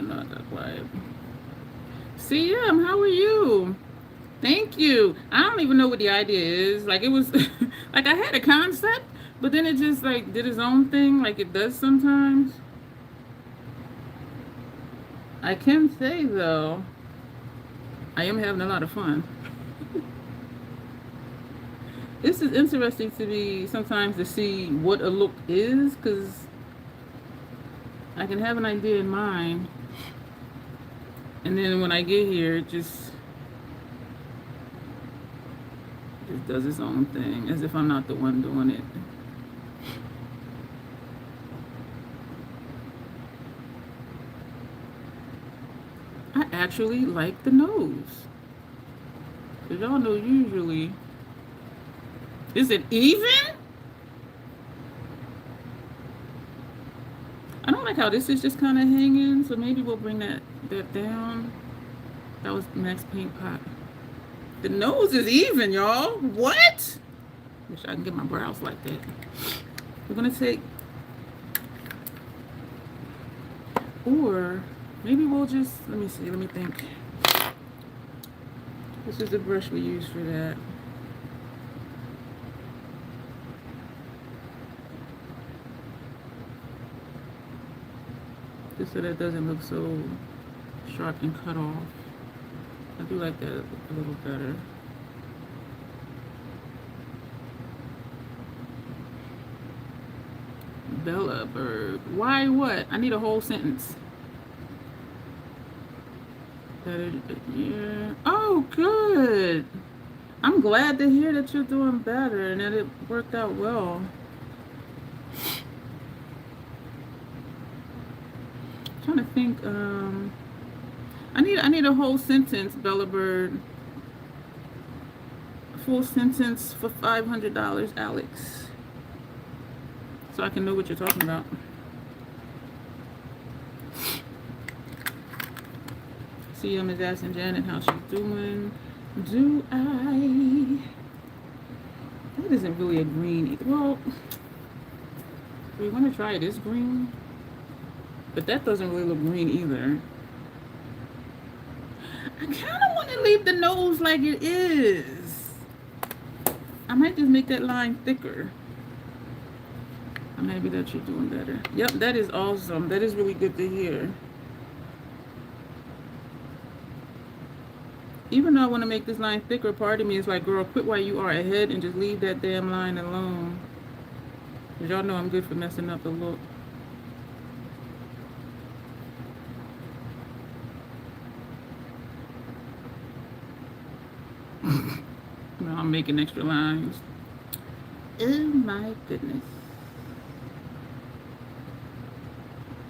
Not that quiet. CM, how are you? Thank you. I don't even know what the idea is. Like, it was like I had a concept, but then it just like did its own thing, like it does sometimes. I can say though, I am having a lot of fun. This is interesting to me sometimes to see what a look is, because I can have an idea in mind, and then when I get here, it just does its own thing, as if I'm not the one doing it. I actually like the nose. Because y'all know usually... Is it even? I don't like how this is just kind of hanging, so maybe we'll bring that down. That was Max Paint Pot. The nose is even, y'all. What? Wish I can get my brows like that. We're gonna take, or maybe we'll just, let me see, let me think. This is the brush we use for that. Just so that doesn't look so sharp and cut off. I do like that a little better. Bella Bird. Why what? I need a whole sentence. Yeah. Oh, good. I'm glad to hear that you're doing better and that it worked out well. I'm trying to think. I need a whole sentence, Bella Bird. A full sentence for $500, Alex. So I can know what you're talking about. CM is asking Janet how she's doing. Do I? That isn't really a green either. Well, we want to try this green, but that doesn't really look green either. I kind of want to leave the nose like it is. I might just make that line thicker. I'm happy that you're doing better. Yep, that is awesome. That is really good to hear. Even though I want to make this line thicker, part of me is like, girl, quit while you are ahead and just leave that damn line alone. Because y'all know I'm good for messing up the look. Now I'm making extra lines. Oh my goodness.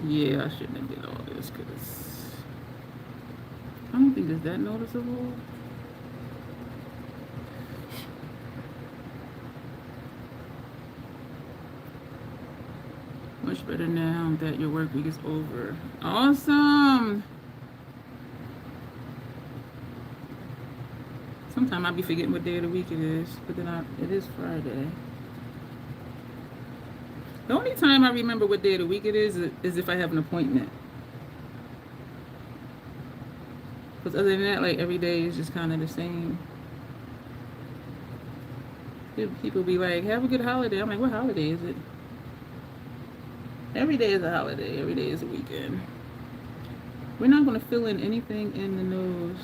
Yeah, I shouldn't have did all this because I don't think it's that noticeable. Much better now that your work week is over. Awesome. Sometimes I'll be forgetting what day of the week it is, but then it is Friday. The only time I remember what day of the week it is if I have an appointment. Because other than that, like every day is just kind of the same. People be like, have a good holiday. I'm like, what holiday is it? Every day is a holiday. Every day is a weekend. We're not going to fill in anything in the nose,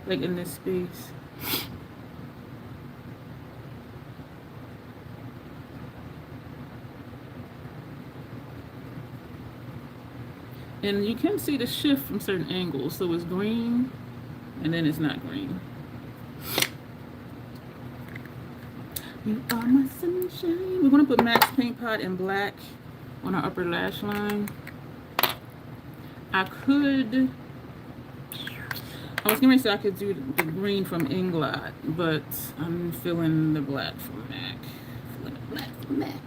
like in this space. And you can see the shift from certain angles. So it's green, and then it's not green. You are my sunshine. We're going to put Max Paint Pot in black on our upper lash line. I could I was gonna say I could do the green from Inglot, but I'm feeling the black from MAC. Feeling the black from MAC.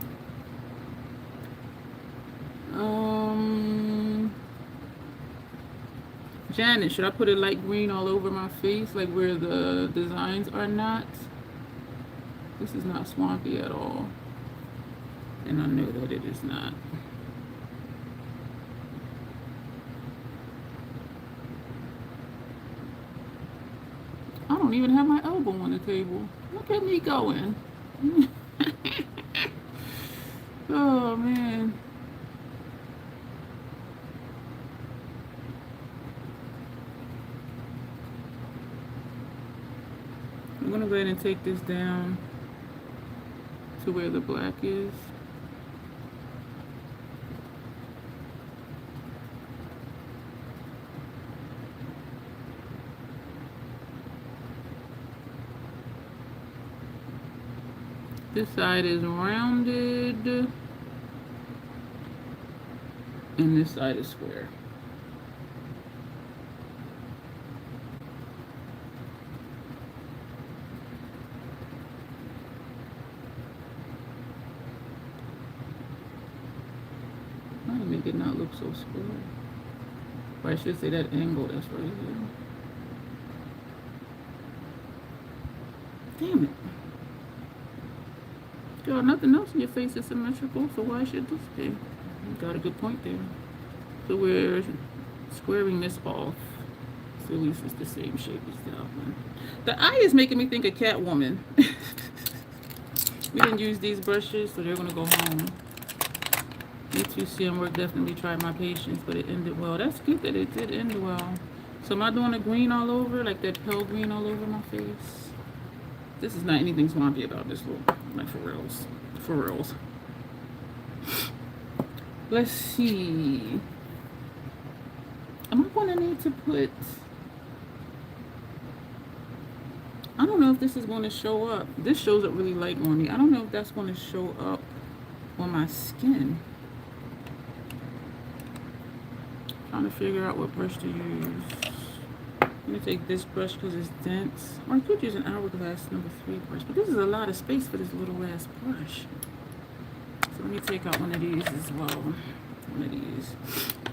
Janet, should I put it light green all over my face, like where the designs are not? This is not swampy at all. And I know that it is not. I don't even have my elbow on the table. Look at me going. Oh, man. I'm going to go ahead and take this down to where the black is. This side is rounded, and this side is square. Trying to make it not look so square. Or I should say that angle that's right here. Damn it. Girl, nothing else in your face is symmetrical, so why should this be? You got a good point there. So we're squaring this off, so at least it's the same shape as the other one. The eye is making me think of Catwoman. We didn't use these brushes, so they're gonna go home. E2CM work definitely tried my patience, but it ended well. That's good that it did end well. So am I doing a green all over, like that pale green all over my face? This is not anything swampy about this look, like for reals. For reals. Let's see. Am I gonna need to put, I don't know if this is gonna show up. This shows up really light on me. I don't know if that's gonna show up on my skin. Trying to figure out what brush to use. I'm gonna take this brush because it's dense. Or I could use an Hourglass number 3 brush, but this is a lot of space for this little ass brush. So let me take out one of these as well. One of these.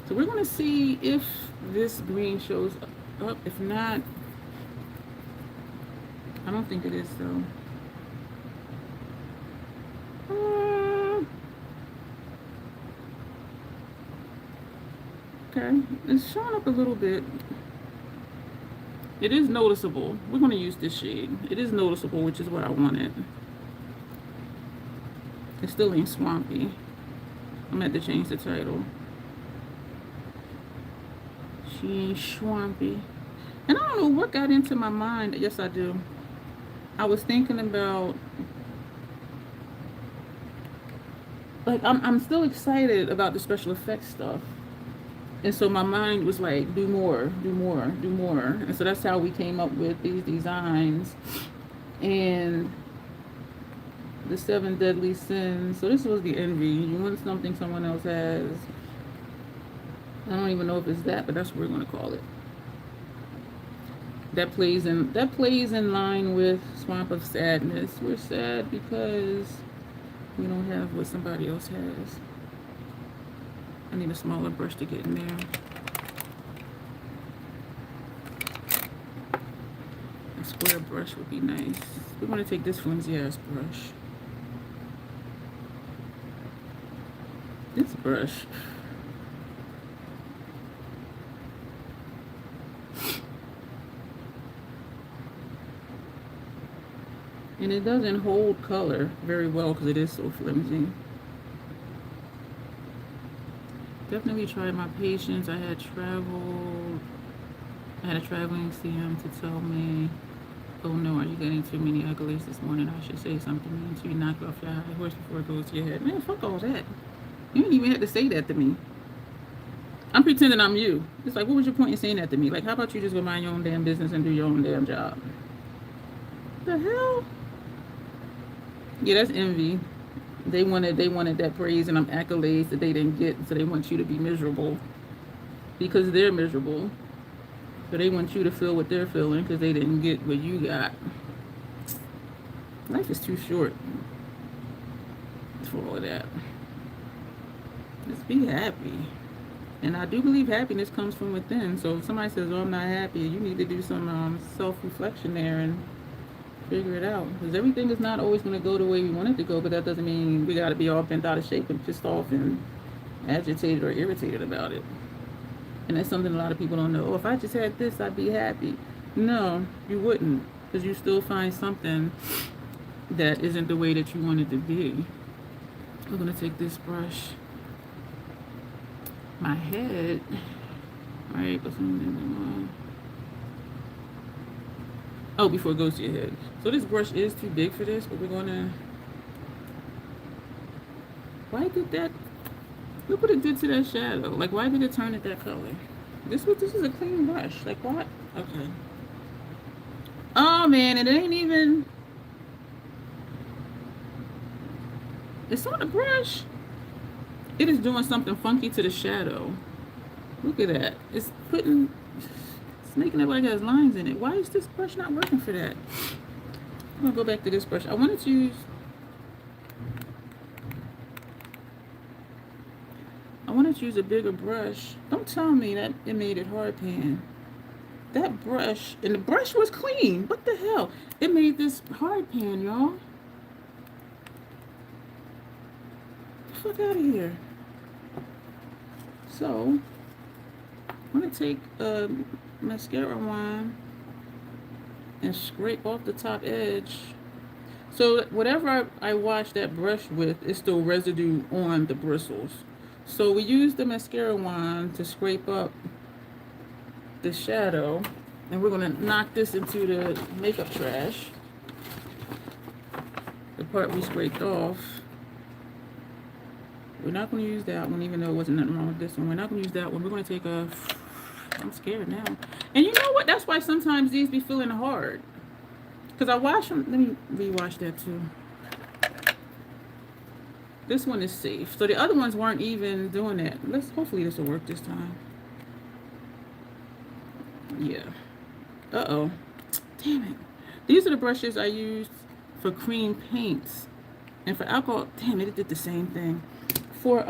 So we're gonna see if this green shows up. If not, I don't think it is though. Okay, it's showing up a little bit. It is noticeable. We're going to use this shade. It is noticeable, which is what I wanted. It still ain't swampy. I'm going to have to change the title. She ain't swampy. And I don't know what got into my mind. Yes, I do. I was thinking about, like, I'm still excited about the special effects stuff. And so my mind was like, do more, do more, do more. And so that's how we came up with these designs and the 7 deadly sins. So this was the envy. You want something someone else has. I don't even know if it's that, but that's what we're going to call it. That plays in line with Swamp of Sadness. We're sad because we don't have what somebody else has. I need a smaller brush to get in there. A square brush would be nice. We're going to take this flimsy ass brush. This brush. And it doesn't hold color very well because it is so flimsy. Definitely tried my patience. I had a traveling CM to tell me, oh no, are you getting too many uglies this morning? I should say something until you knock off your high horse before it goes to your head. Man, fuck all that. You didn't even have to say that to me. I'm pretending I'm you. It's like, what was your point in saying that to me? Like, how about you just go mind your own damn business and do your own damn job? The hell? Yeah, that's envy. They wanted that praise and accolades that they didn't get, so they want you to be miserable because they're miserable. So they want you to feel what they're feeling because they didn't get what you got. Life is too short for all of that. Just be happy. And I do believe happiness comes from within. So if somebody says, oh, I'm not happy, you need to do some self-reflection there and figure it out. Because everything is not always going to go the way we want it to go, but that doesn't mean we got to be all bent out of shape and pissed off and agitated or irritated about it. And that's something a lot of people don't know. Oh, if I just had this, I'd be happy. No, you wouldn't. Because you still find something that isn't the way that you want it to be. We're going to take this brush. My head, right? Oh, before it goes to your head. So this brush is too big for this, but we're gonna. Why did that? Look what it did to that shadow. Like, why did it turn it that color? This is a clean brush. Like what? Okay. Oh man, and it ain't even. It's on the brush. It is doing something funky to the shadow. Look at that. It's making it like it has lines in it. Why is this brush not working for that? I'm gonna go back to this brush. I wanted to use a bigger brush. Don't tell me that it made it hard pan. That brush, and the brush was clean. What the hell? It made this hard pan, y'all. Get the fuck out of here. So, I'm going to take a mascara wand and scrape off the top edge. So, whatever I wash that brush with is still residue on the bristles. So, we use the mascara wand to scrape up the shadow. And we're going to knock this into the makeup trash. The part we scraped off. We're not going to use that one, even though it wasn't nothing wrong with this one. We're not going to use that one. We're going to take a... I'm scared now. And you know what? That's why sometimes these be feeling hard. Because I wash them. Let me rewash that too. This one is safe. So the other ones weren't even doing that. Hopefully this will work this time. Yeah. Uh-oh. Damn it. These are the brushes I used for cream paints. And for alcohol... Damn it, it did the same thing. For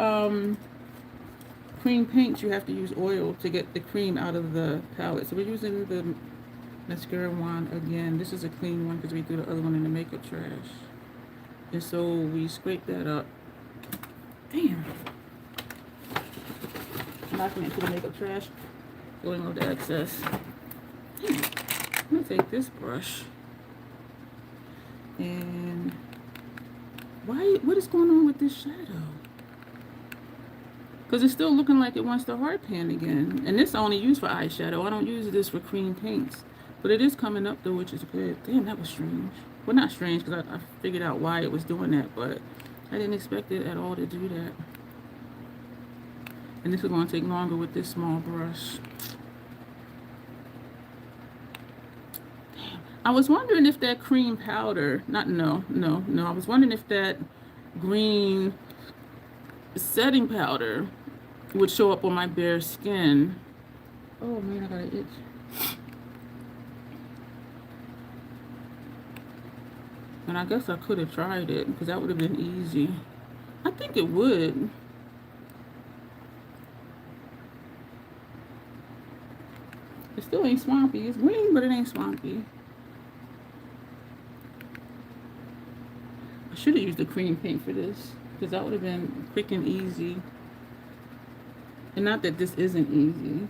cream paints, you have to use oil to get the cream out of the palette. So we're using the mascara wand again. This is a clean one because we threw the other one in the makeup trash. And so we scrape that up. Damn. Knocking it into the makeup trash. Going over the excess. Damn. I'm going to take this brush. And what is going on with this shadow? Because it's still looking like it wants to hard pan again. And this I only use for eyeshadow. I don't use this for cream paints. But it is coming up though, which is good. Damn, that was strange. Well, not strange because I figured out why it was doing that. But I didn't expect it at all to do that. And this is going to take longer with this small brush. Damn. I was wondering if that cream powder, no. I was wondering if that green setting powder would show up on my bare skin. Oh man, I got an itch. And I guess I could have tried it because that would have been easy. I think it would. It still ain't swampy. It's green, but it ain't swampy. I should have used the cream paint for this because that would have been quick and easy. And not that this isn't easy.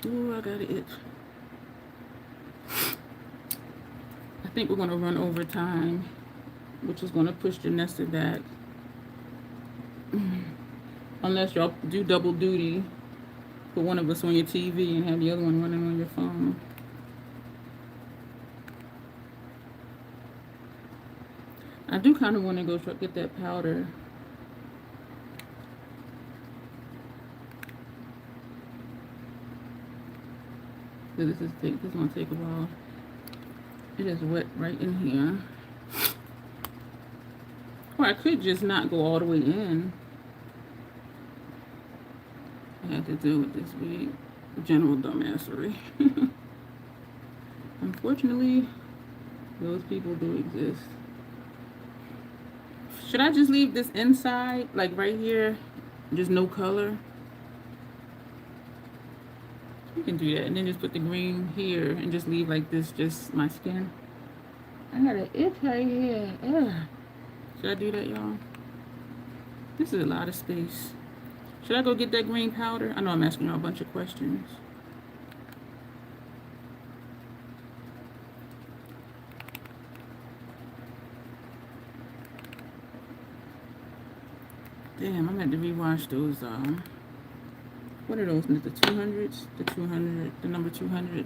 Ooh, I got an itch. I think we're going to run over time, which is going to push Janessa back. Unless y'all do double duty. Put one of us on your TV and have the other one running on your phone. I do kind of want to go get that powder. This is gonna take a while. It is wet right in here. Or I could just not go all the way in. had to deal with this week. General dumbassery. Unfortunately, those people do exist. Should I just leave this inside, like right here, just no color? You can do that, and then just put the green here and just leave like this, just my skin. I got an itch right here. Ugh. Should I do that, y'all? This is a lot of space. Should I go get that green powder? I know I'm asking y'all a bunch of questions. Damn, I'm going to rewash those, what are those? The 200s? The 200, the number 200.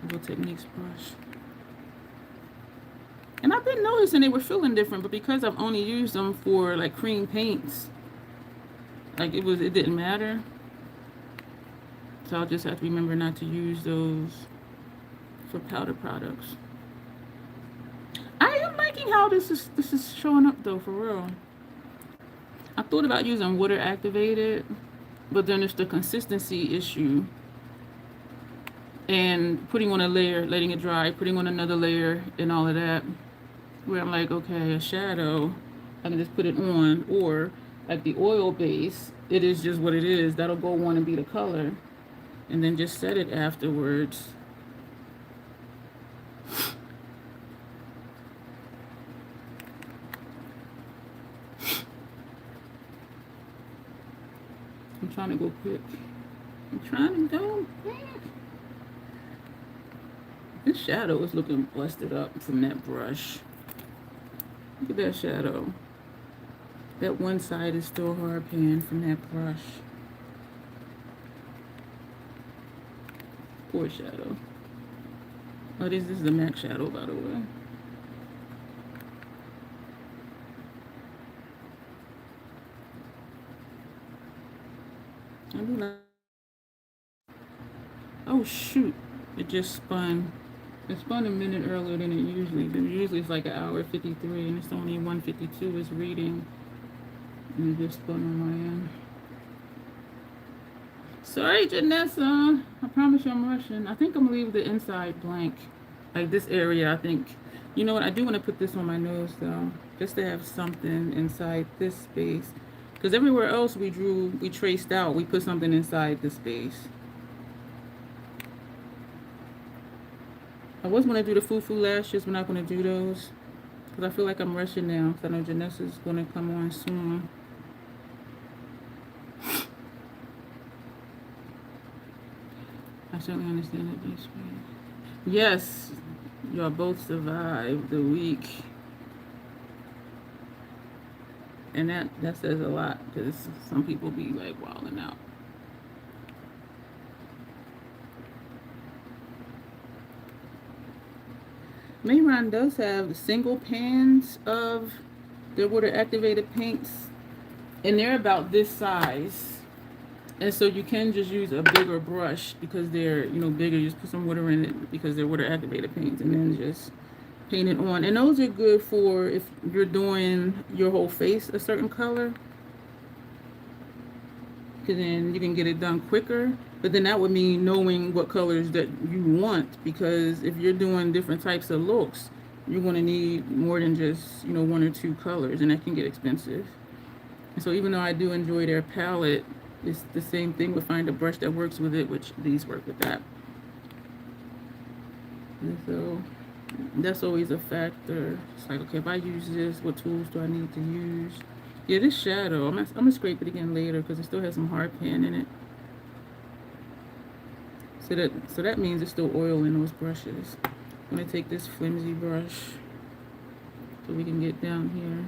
Go Techniques brush. And I've been noticing they were feeling different, but because I've only used them for like cream paints, like it didn't matter. So I'll just have to remember not to use those for powder products. I am liking how this is showing up though, for real. I thought about using water activated, but then it's the consistency issue. And putting on a layer, letting it dry, putting on another layer, and all of that. Where I'm like, okay, a shadow, I can just put it on, or like the oil base, it is just what it is. That'll go on and be the color, and then just set it afterwards. I'm trying to go quick. I'm trying to go quick. This shadow is looking busted up from that brush. Look at that shadow. That one side is still hard pan from that brush. Poor shadow. Oh, this is the MAC shadow, by the way. I do like. Oh shoot! It just spun. It spun a minute earlier than it usually do. Usually it's like an hour 53, and it's only 1:52 is reading. And it just spun on my end. Sorry, Janessa. I promise you I'm rushing. I think I'm gonna leave the inside blank. Like this area, I think. You know what? I do want to put this on my nose though, just to have something inside this space. Because everywhere else we traced out, we put something inside the space. I was going to do the foo-foo lashes. We're not going to do those. Because I feel like I'm rushing now. Because I know Janessa's going to come on soon. I certainly understand that being sweet. Yes, y'all both survived the week. And that says a lot. Because some people be like wilding out. Mayron does have single pans of their water activated paints, and they're about this size, and so you can just use a bigger brush because they're bigger. You just put some water in it because they're water activated paints, and then just paint it on. And those are good for if you're doing your whole face a certain color, because then you can get it done quicker. But then that would mean knowing what colors that you want, because if you're doing different types of looks, you're going to need more than just, one or two colors, and that can get expensive. And so even though I do enjoy their palette, it's the same thing with find a brush that works with it, which these work with that. And so that's always a factor. It's like, okay, if I use this, what tools do I need to use? Yeah, this shadow, I'm gonna scrape it again later because it still has some hard pan in it. So that means it's still oil in those brushes. I'm gonna take this flimsy brush so we can get down here.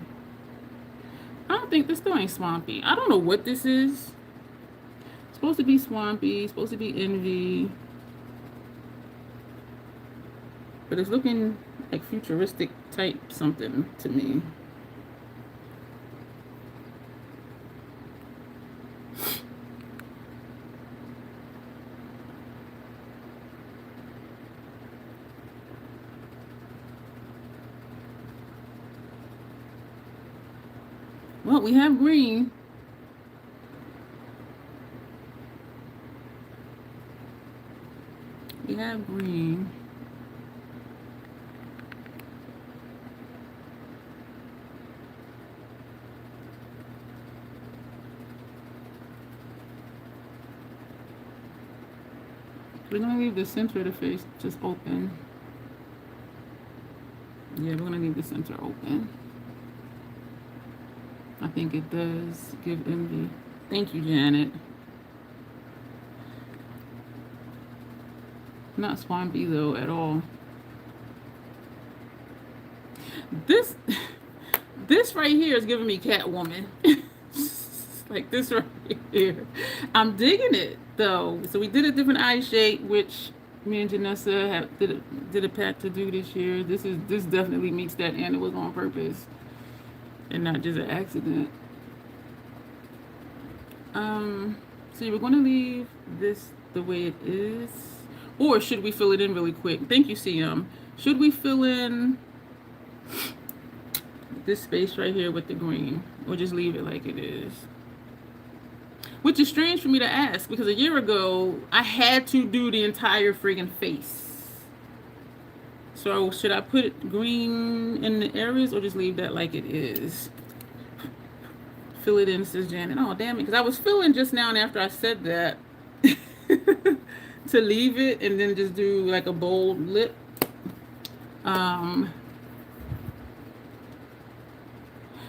I don't think this still ain't Swampy. I don't know what this is. It's supposed to be Swampy, supposed to be Envy. But it's looking like futuristic type something to me. Well, we have green. have green. We're gonna leave the center of the face just open. Yeah, we're gonna leave the center open. I think it does give envy. Thank you, Janet. Not swampy though at all. This this right here is giving me Catwoman. Like this right here. I'm digging it though. So we did a different eye shape, which me and Janessa did a pact to do this year. This definitely meets that, and it was on purpose and not just an accident. So we're gonna leave this the way it is, or should we fill it in really quick? Thank you, CM. Should we fill in this space right here with the green, or just leave it like it is? Which is strange for me to ask, because a year ago, I had to do the entire friggin' face. So should I put green in the areas or just leave that like it is? Fill it in, says Janet. Oh, damn it, because I was feeling just now and after I said that to leave it and then just do like a bold lip.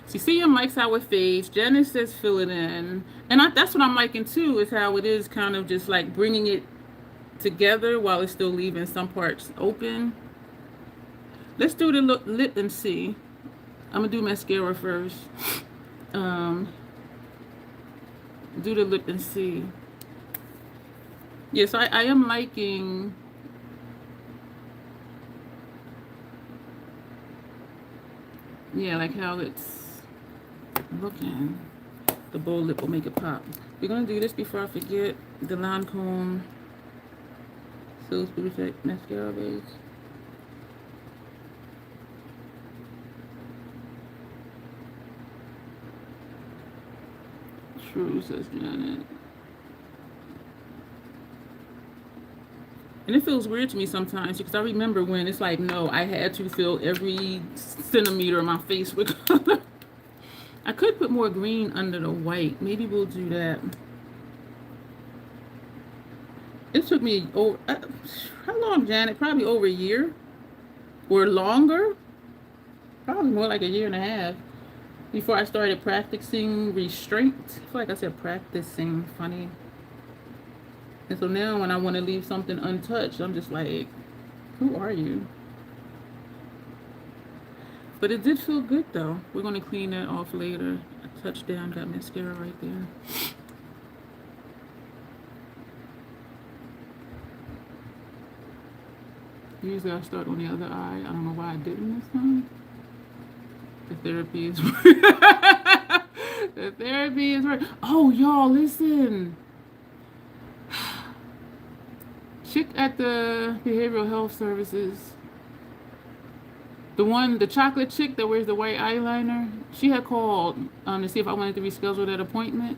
See, CM likes how it fades. Janet says fill it in. And that's what I'm liking too, is how it is kind of just like bringing it together while it's still leaving some parts open. Let's do the lip and see. I'm going to do mascara first. Do the lip and see. Yes, I am liking... Yeah, like how it's looking. The bold lip will make it pop. We're gonna do this before I forget. The Lancome Silk Protect Mascara Base. True, says Janet. And it feels weird to me sometimes because I remember when it's like, no, I had to fill every centimeter of my face with color. I could put more green under the white. Maybe we'll do that. It took me over, how long, Janet? Probably over a year or longer. Probably more like a year and a half before I started practicing restraint. I feel like I said practicing, funny. And so now when I want to leave something untouched, I'm just like, who are you? But it did feel good though. We're going to clean that off later. I touched down, got mascara right there. Usually I start on the other eye. I don't know why I didn't this time. The therapy is the therapy is right. Oh, y'all, listen. Chick at the behavioral health services, the chocolate chick that wears the white eyeliner, she had called to see if I wanted to reschedule that appointment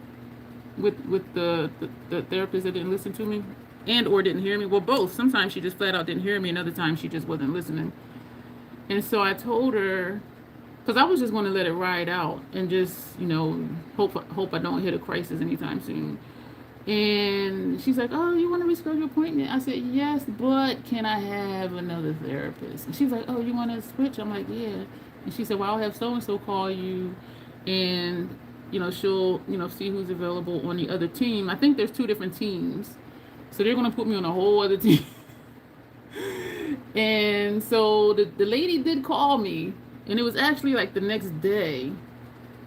with the therapist that didn't listen to me and or didn't hear me. Well, both. Sometimes she just flat out didn't hear me, and other times she just wasn't listening. And so I told her, because I was just going to let it ride out and just, hope I don't hit a crisis anytime soon. And she's like, oh, you want to reschedule your appointment? I said, yes, but can I have another therapist? And she's like, oh, you want to switch? I'm like, yeah. And she said, well, I'll have so-and-so call you, and, she'll, see who's available on the other team. I think there's 2 different teams. So they're going to put me on a whole other team. And so the lady did call me, and it was actually like the next day,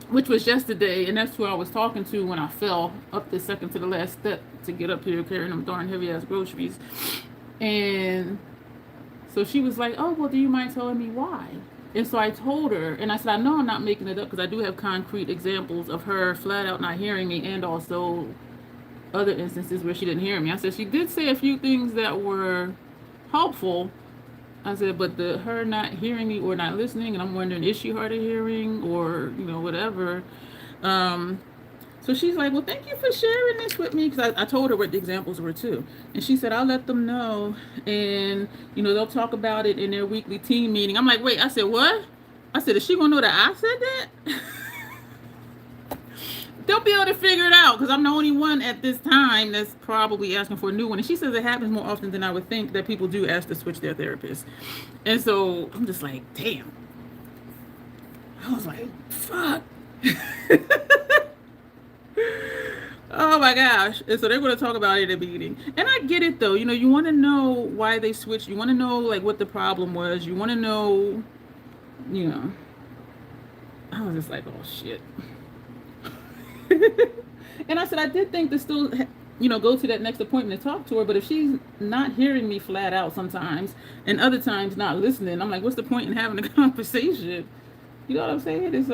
which was yesterday, and that's who I was talking to when I fell up the second to the last step to get up here carrying them darn heavy ass groceries. And so she was like, oh, well, do you mind telling me why? And so I told her, and I said, I know I'm not making it up because I do have concrete examples of her flat out not hearing me, and also other instances where she didn't hear me. I said, she did say a few things that were helpful. I said, but her not hearing me or not listening, and I'm wondering, is she hard of hearing or, whatever. So she's like, well, thank you for sharing this with me, because I told her what the examples were too. And she said, I'll let them know. And, you know, they'll talk about it in their weekly team meeting. I'm like, wait, I said, what? I said, is she going to know that I said that? They'll be able to figure it out, because I'm the only one at this time that's probably asking for a new one. And she says it happens more often than I would think, that people do ask to switch their therapist. And so I'm just like, damn. I was like, fuck. Oh my gosh. And so they're going to talk about it at the meeting. And I get it though. You know, you want to know why they switched. You want to know like what the problem was. You want to know, you know. I was just like, oh shit. And I said, I did think to still, you know, go to that next appointment and talk to her. But if she's not hearing me flat out sometimes, and other times not listening, I'm like, what's the point in having a conversation? You know what I'm saying? And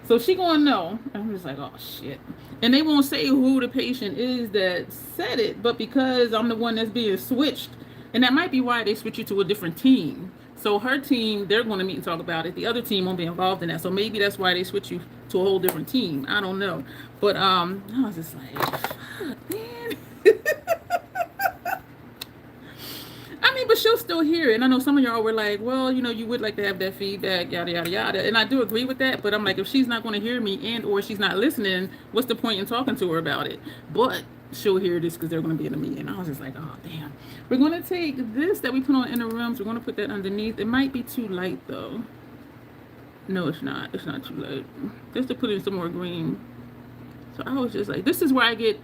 so she gonna know. And I'm just like, oh shit. And they won't say who the patient is that said it, but because I'm the one that's being switched, and that might be why they switch you to a different team. So her team, they're going to meet and talk about it. The other team won't be involved in that. So maybe that's why they switch you to a whole different team. I don't know. But I was just like, fuck, man. I mean, but she'll still hear it. And I know some of y'all were like, well, you know, you would like to have that feedback, yada, yada, yada. And I do agree with that. But I'm like, if she's not going to hear me and or she's not listening, what's the point in talking to her about it? But she'll hear this because they're going to be in a meeting. I was just like, oh, damn. We're going to take this that we put on inner rooms. We're going to put that underneath. It might be too light, though. No, it's not. It's not too light. Just to put in some more green. So I was just like, this is where I get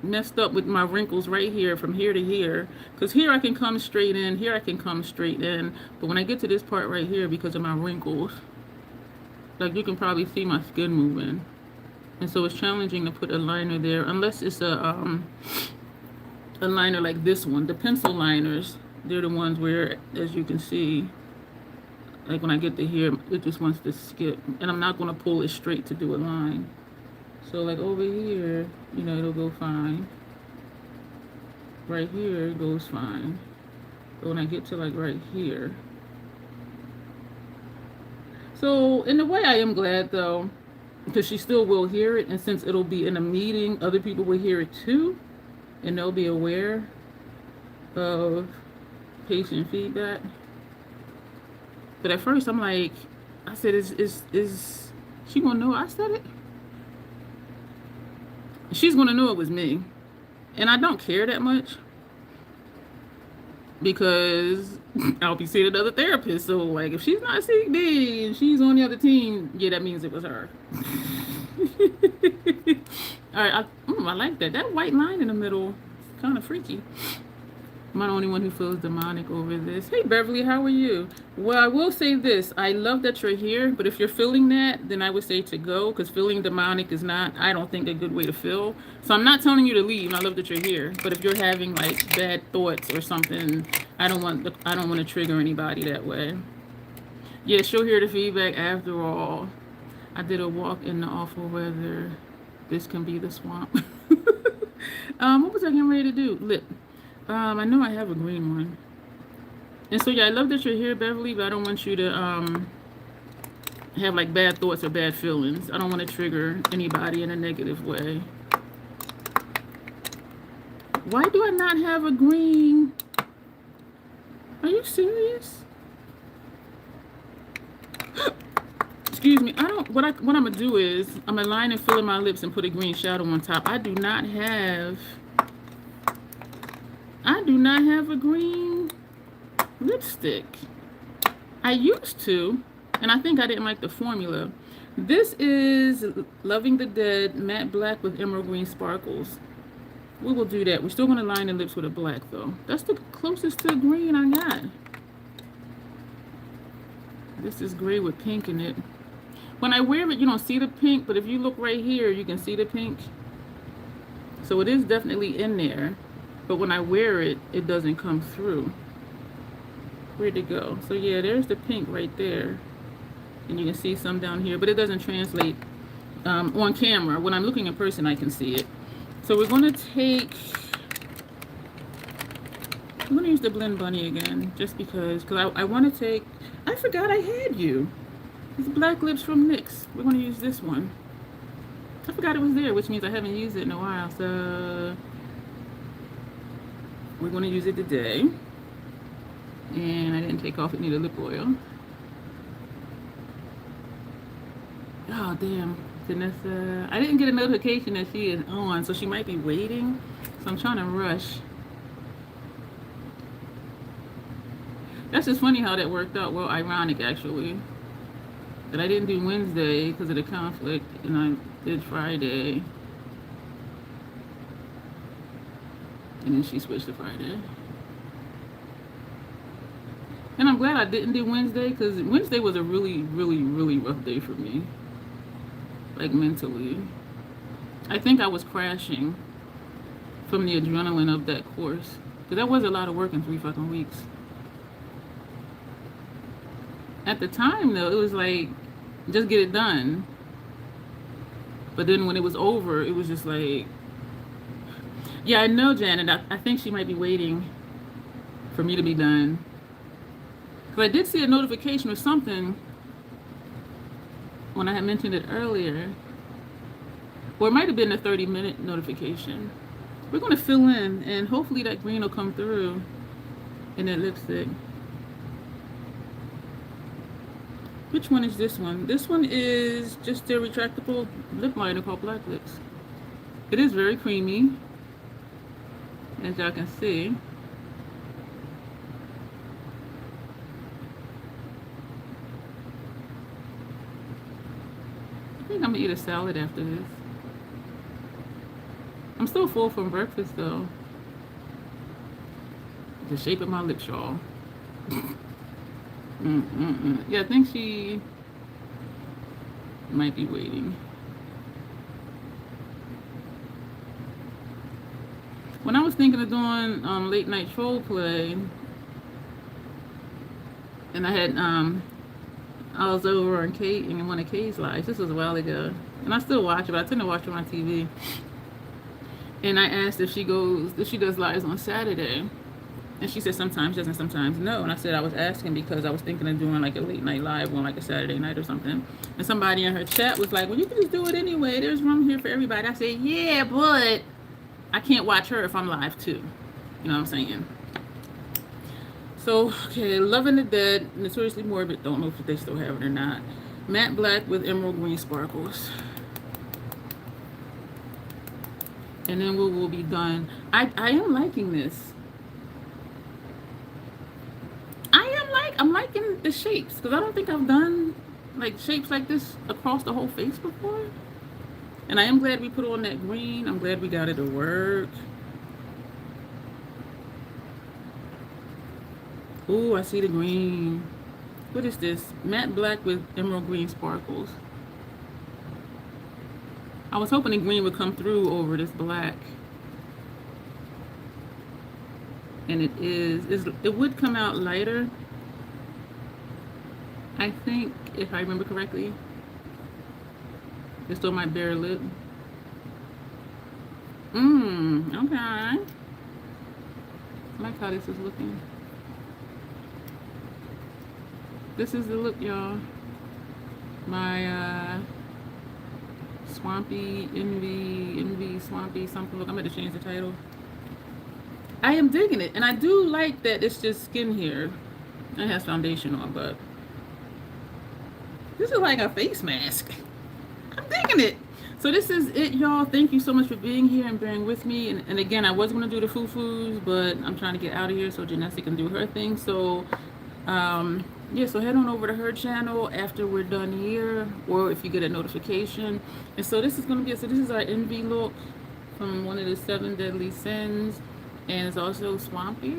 messed up with my wrinkles right here, from here to here. Because here I can come straight in. Here I can come straight in. But when I get to this part right here, because of my wrinkles, like you can probably see my skin moving. And so it's challenging to put a liner there. Unless it's a liner like this one. The pencil liners, they're the ones where, as you can see, like when I get to here, it just wants to skip. And I'm not going to pull it straight to do a line. So like over here, you know, it'll go fine. Right here, it goes fine. But when I get to like right here. So in a way I am glad though, because she still will hear it. And since it'll be in a meeting, other people will hear it too. And they'll be aware of patient feedback. But at first I'm like, I said, is she gonna know I said it? She's gonna know it was me. And I don't care that much, because I'll be seeing another therapist. So like if she's not seeing me and she's on the other team, yeah, that means it was her. Alright, I like that. That white line in the middle is kind of freaky. Am I the only one who feels demonic over this? Hey Beverly, how are you? Well, I will say this. I love that you're here, but if you're feeling that, then I would say to go, because feeling demonic is not, I don't think, a good way to feel. So I'm not telling you to leave. I love that you're here. But if you're having like bad thoughts or something, I don't want to trigger anybody that way. Yeah, she'll hear the feedback after all. I did a walk in the awful weather. This can be the swamp. What was I getting ready to do? Lip. I know I have a green one. And so yeah, I love that you're here, Beverly, but I don't want you to have like bad thoughts or bad feelings. I don't want to trigger anybody in a negative way. Why do I not have a green? Are you serious? Excuse me. What I'm gonna do is I'm gonna line and fill in my lips and put a green shadow on top. I do not have a green lipstick. I used to, and I think I didn't like the formula. This is Loving the Dead matte black with emerald green sparkles. We will do that. We're still going to line the lips with a black though. That's the closest to green I got. This is gray with pink in it. When I wear it, you don't see the pink, but if you look right here, you can see the pink. So it is definitely in there. But when I wear it, it doesn't come through. Where'd it go? So yeah, there's the pink right there. And you can see some down here, but it doesn't translate on camera. When I'm looking in person, I can see it. So we're gonna use the Blend Bunny again, just because I wanna take, I forgot I had you. It's black lips from NYX. We're gonna use this one. I forgot it was there, which means I haven't used it in a while. So we're going to use it today. And I didn't take off any of the lip oil. Oh, damn. Janessa. I didn't get a notification that she is on, so she might be waiting. So I'm trying to rush. That's just funny how that worked out. Well, ironic, actually. That I didn't do Wednesday because of the conflict, and I did Friday. And then she switched to Friday. And I'm glad I didn't do Wednesday, because Wednesday was a really, really, really rough day for me. Like, mentally. I think I was crashing from the adrenaline of that course. Because that was a lot of work in 3 fucking weeks. At the time, though, it was like, just get it done. But then when it was over, it was just like, yeah, I know, Janet. I think she might be waiting for me to be done. Because I did see a notification or something when I had mentioned it earlier. Or it might have been a 30-minute notification. We're going to fill in, and hopefully that green will come through in that lipstick. Which one is this one? This one is just a retractable lip liner called Black Lips. It is very creamy, as y'all can see. I think I'm gonna eat a salad after this. I'm still full from breakfast though. The shape of my lips, y'all. Yeah, I think she might be waiting. When I was thinking of doing late night troll play, and I was over on Kate and one of Kay's lives. This was a while ago, and I still watch it, but I tend to watch it on TV. And I asked if she does lives on Saturday. And she said sometimes doesn't, sometimes no. And I said I was asking because I was thinking of doing like a late night live on like a Saturday night or something. And somebody in her chat was like, well, you can just do it anyway. There's room here for everybody. I said, yeah, but I can't watch her if I'm live too. You know what I'm saying? So, okay, Loving the Dead, Notoriously Morbid. Don't know if they still have it or not. Matte black with emerald green sparkles. And then we will be done. I am liking this. I'm liking the shapes, because I don't think I've done like shapes like this across the whole face before. And I am glad we put on that green. I'm glad we got it to work. Ooh, I see the green. What is this? Matte black with emerald green sparkles. I was hoping the green would come through over this black. And it would come out lighter, I think, if I remember correctly. It's still my bare lip. Okay. I like how this is looking. This is the look, y'all. My Swampy, Envy, Swampy, something look. I'm going to change the title. I am digging it. And I do like that it's just skin here. It has foundation on, but this is like a face mask. I'm digging it. So this is it, y'all. Thank you so much for being here and bearing with me. And again, I was going to do the foo-foos, but I'm trying to get out of here so Janessa can do her thing. So, yeah, so head on over to her channel after we're done here, or if you get a notification. And so this is going to be, so this is our Envy look from one of the 7 deadly sins. And it's also Swampy,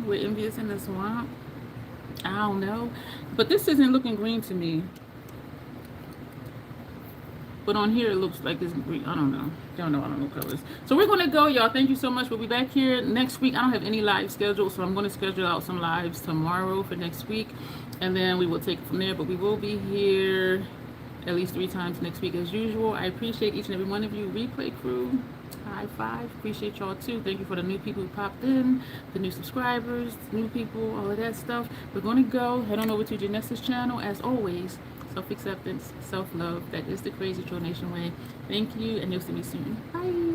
where Envy is in the swamp. I don't know. But this isn't looking green to me. But on here it looks like it's green. I don't know. I don't know colors. So we're going to go, y'all. Thank you so much. We'll be back here next week. I don't have any live scheduled, so I'm going to schedule out some lives tomorrow for next week. And then we will take it from there. But we will be here at least 3 times next week as usual. I appreciate each and every one of you. Replay crew, high five. Appreciate y'all too. Thank you for the new people who popped in, the new subscribers, new people, all of that stuff. We're going to go. Head on over to Janessa's channel. As always, self-acceptance, self-love. That is the Crazy Troll Nation way. Thank you, and you'll see me soon. Bye.